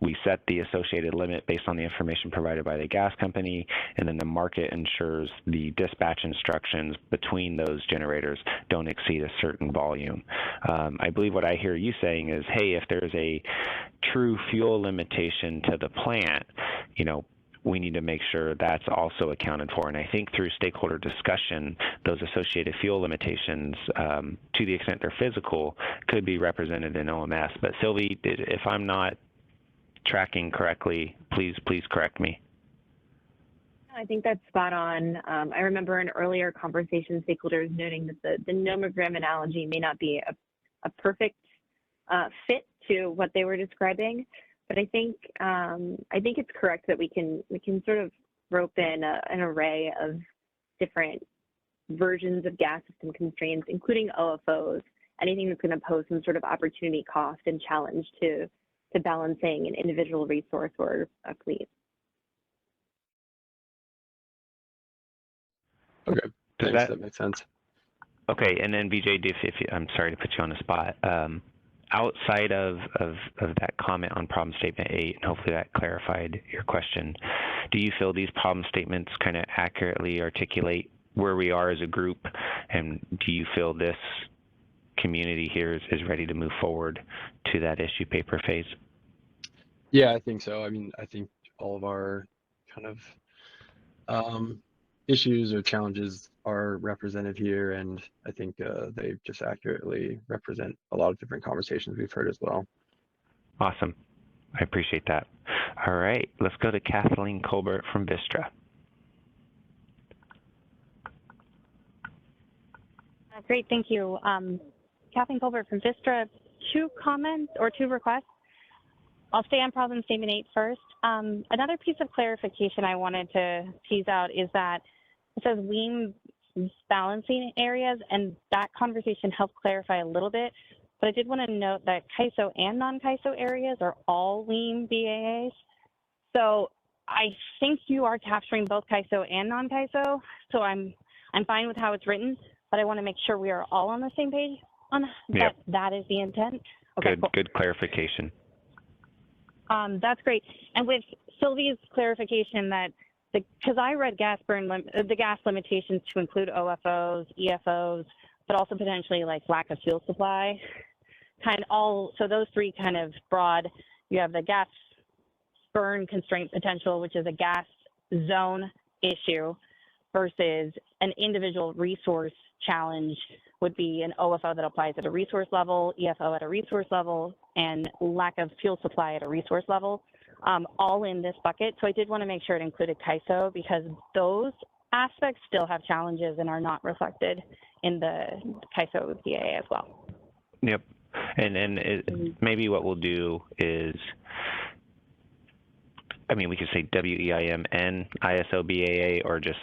Speaker 2: we set the associated limit based on the information provided by the gas company, and then the market ensures the dispatch instructions between those generators don't exceed a certain volume. I believe what I hear you saying is, hey, if there's a true fuel limitation to the plant, we need to make sure that's also accounted for. And I think through stakeholder discussion, those associated fuel limitations, to the extent they're physical, could be represented in OMS. But Sylvie, if I'm not tracking correctly, please correct me.
Speaker 3: I think that's spot on. I remember in earlier conversations, stakeholders noting that the nomogram analogy may not be a perfect fit to what they were describing. But I think it's correct that we can sort of rope in an array of different versions of gas system constraints, including OFOs, anything that's going to pose some sort of opportunity cost and challenge to balancing an individual resource or a fleet.
Speaker 10: Okay, thanks. That makes sense.
Speaker 2: Okay, and then VJ, if I'm sorry to put you on the spot. Outside of that comment on problem statement 8, and hopefully that clarified your question, do you feel these problem statements kind of accurately articulate where we are as a group, and do you feel this community here is ready to move forward to that issue paper phase?
Speaker 10: Yeah, I think so. I mean, I think all of our kind of issues or challenges are represented here, and I think they just accurately represent a lot of different conversations we've heard as well.
Speaker 2: Awesome. I appreciate that. All right, let's go to Kathleen Colbert from Vistra.
Speaker 7: Great, thank you. Kathleen Colbert from Vistra. 2 comments or 2 requests. I'll stay on problem statement 8 first. Another piece of clarification I wanted to tease out is that it says WEAM balancing areas, and that conversation helped clarify a little bit, but I did want to note that CAISO and non-CAISO areas are all WEAM BAAs. So I think you are capturing both CAISO and non-CAISO, so I'm fine with how it's written, but I want to make sure we are all on the same page on that. That is the intent. Okay,
Speaker 2: good,
Speaker 7: cool.
Speaker 2: Good clarification.
Speaker 7: That's great. And with Sylvia's clarification that because I read the gas limitations to include OFOs, EFOs, but also potentially like lack of fuel supply, so those 3 kind of broad. You have the gas burn constraint potential, which is a gas zone issue, versus an individual resource challenge would be an OFO that applies at a resource level, EFO at a resource level, and lack of fuel supply at a resource level, all in this bucket. So I did want to make sure it included CAISO because those aspects still have challenges and are not reflected in the CAISO BAA as well.
Speaker 2: Yep. And maybe what we'll do is, I mean, we could say WEIM and ISO BAA, or just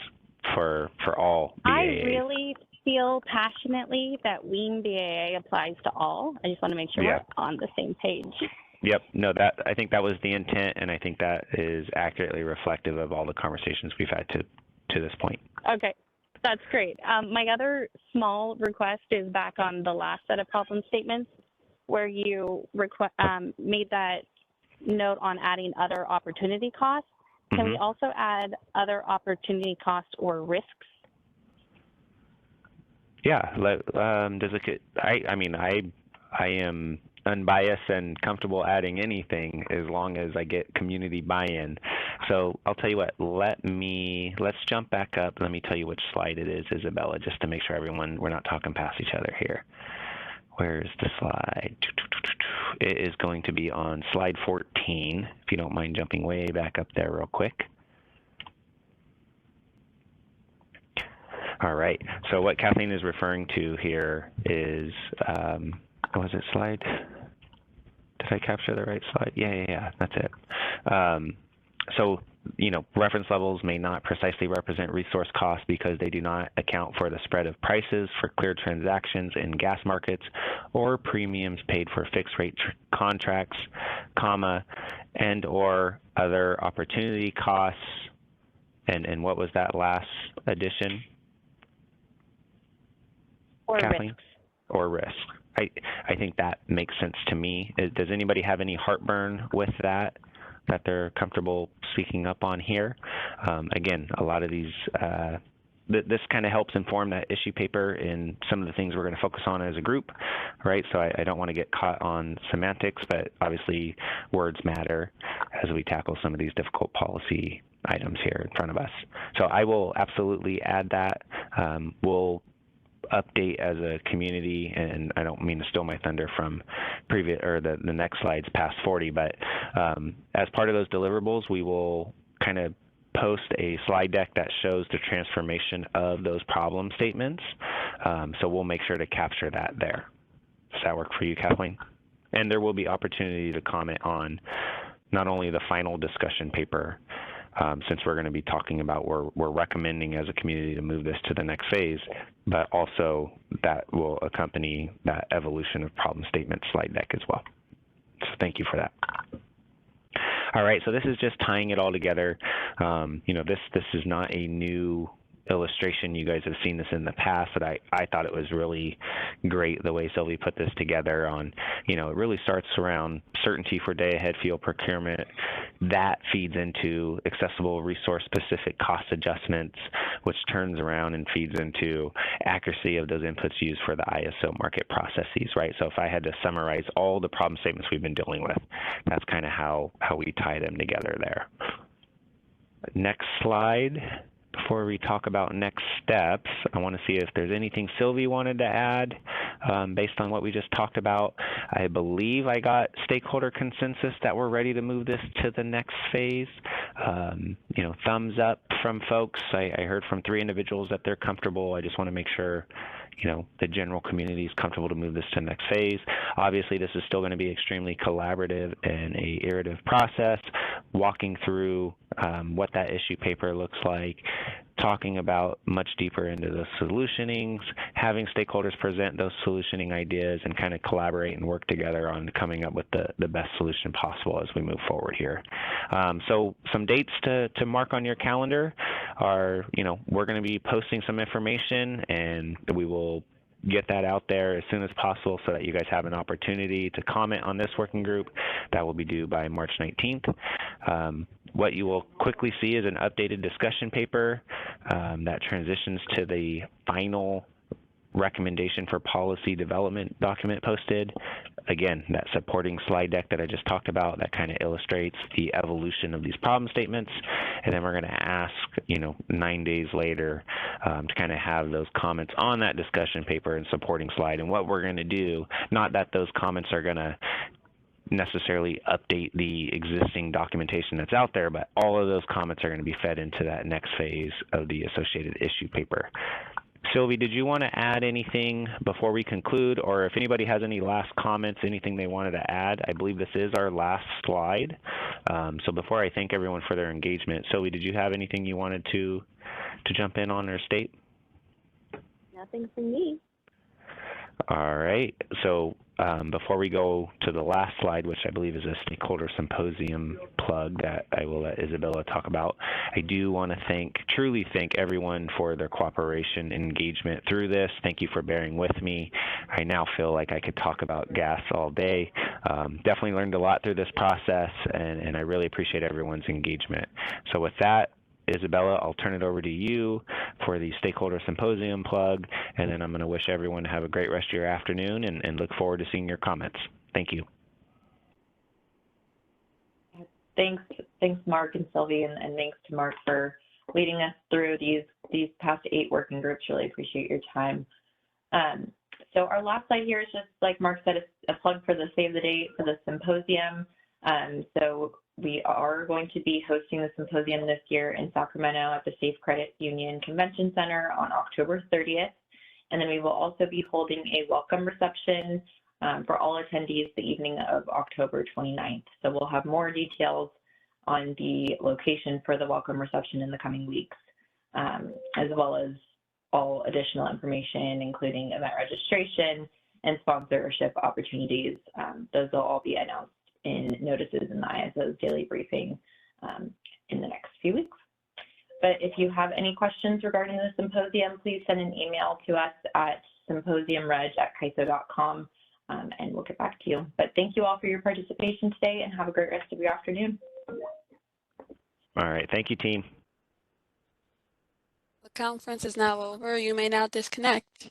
Speaker 2: for all BAAs.
Speaker 7: I really feel passionately that WEAM BAA applies to all. I just want to make sure we're on the same page.
Speaker 2: Yep. No, I think that was the intent, and I think that is accurately reflective of all the conversations we've had to this point.
Speaker 7: Okay, that's great. My other small request is back on the last set of problem statements where you made that note on adding other opportunity costs. Can we also add other opportunity costs or risks?
Speaker 2: Yeah. I mean, I am unbiased and comfortable adding anything as long as I get community buy-in. So I'll tell you what, let's jump back up. Let me tell you which slide it is, Isabella, just to make sure we're not talking past each other here. Where's the slide? It is going to be on slide 14, if you don't mind jumping way back up there real quick. All right, so what Kathleen is referring to here is, was it slide? Did I capture the right slide? Yeah, that's it. So, reference levels may not precisely represent resource costs because they do not account for the spread of prices for clear transactions in gas markets or premiums paid for fixed rate contracts, and or other opportunity costs. And what was that last addition?
Speaker 7: Or
Speaker 2: Kathleen?
Speaker 7: risks.
Speaker 2: Or risk. I think that makes sense to me. Does anybody have any heartburn with that they're comfortable speaking up on here? Again, a lot of these, this kind of helps inform that issue paper in some of the things we're going to focus on as a group, right? So I don't want to get caught on semantics, but obviously words matter as we tackle some of these difficult policy items here in front of us. So I will absolutely add that. We'll update as a community, and I don't mean to steal my thunder from previous or the next slides past 40, but as part of those deliverables, we will kind of post a slide deck that shows the transformation of those problem statements. So we'll make sure to capture that there. Does that work for you, Kathleen? And there will be opportunity to comment on not only the final discussion paper, since we're going to be talking about we're recommending as a community to move this to the next phase, but also that will accompany that evolution of problem statement slide deck as well. So thank you for that. All right, so this is just tying it all together. This is not a new illustration. You guys have seen this in the past, but I thought it was really great the way Sylvie put this together on, it really starts around certainty for day-ahead fuel procurement. That feeds into accessible resource-specific cost adjustments, which turns around and feeds into accuracy of those inputs used for the ISO market processes, right? So if I had to summarize all the problem statements we've been dealing with, that's kind of how we tie them together there. Next slide. Before we talk about next steps, I want to see if there's anything Sylvie wanted to add based on what we just talked about. I believe I got stakeholder consensus that we're ready to move this to the next phase. Thumbs up from folks. I heard from 3 individuals that they're comfortable. I just want to make sure the general community is comfortable to move this to the next phase. Obviously, this is still going to be extremely collaborative and a iterative process, walking through what that issue paper looks like, talking about much deeper into the solutionings, having stakeholders present those solutioning ideas, and kind of collaborate and work together on coming up with the best solution possible as we move forward here. So some dates to mark on your calendar are, we're going to be posting some information, and we will get that out there as soon as possible so that you guys have an opportunity to comment on this working group. That will be due by March 19th. What you will quickly see is an updated discussion paper that transitions to the final recommendation for policy development document posted. Again, that supporting slide deck that I just talked about, that kind of illustrates the evolution of these problem statements. And then we're going to ask, 9 days later to kind of have those comments on that discussion paper and supporting slide. And what we're going to do, not that those comments are going to necessarily update the existing documentation that's out there, but all of those comments are going to be fed into that next phase of the associated issue paper. Sylvie, did you want to add anything before we conclude, or if anybody has any last comments, anything they wanted to add? I believe this is our last slide. So before I thank everyone for their engagement, Sylvie, did you have anything you wanted to jump in on or state?
Speaker 3: Nothing from me.
Speaker 2: All right. So before we go to the last slide, which I believe is a stakeholder symposium plug that I will let Isabella talk about, I do want to truly thank everyone for their cooperation and engagement through this. Thank you for bearing with me. I now feel like I could talk about gas all day. Definitely learned a lot through this process, and I really appreciate everyone's engagement. So with that, Isabella, I'll turn it over to you for the stakeholder symposium plug, and then I'm going to wish everyone to have a great rest of your afternoon and look forward to seeing your comments. Thank you.
Speaker 1: Thanks, Mark and Sylvie, and thanks to Mark for leading us through these past 8 working groups. Really appreciate your time. So our last slide here is just, like Mark said, a plug for the save the date for the symposium. So we are going to be hosting the symposium this year in Sacramento at the Safe Credit Union Convention Center on October 30th. And then we will also be holding a welcome reception for all attendees the evening of October 29th. So we'll have more details on the location for the welcome reception in the coming weeks, as well as all additional information, including event registration and sponsorship opportunities. Those will all be announced in notices in the ISO's daily briefing in the next few weeks. But if you have any questions regarding the symposium, please send an email to us at symposiumreg@CAISO.com, and we'll get back to you. But thank you all for your participation today, and have a great rest of your afternoon.
Speaker 2: All right. Thank you, team.
Speaker 5: The conference is now over. You may now disconnect.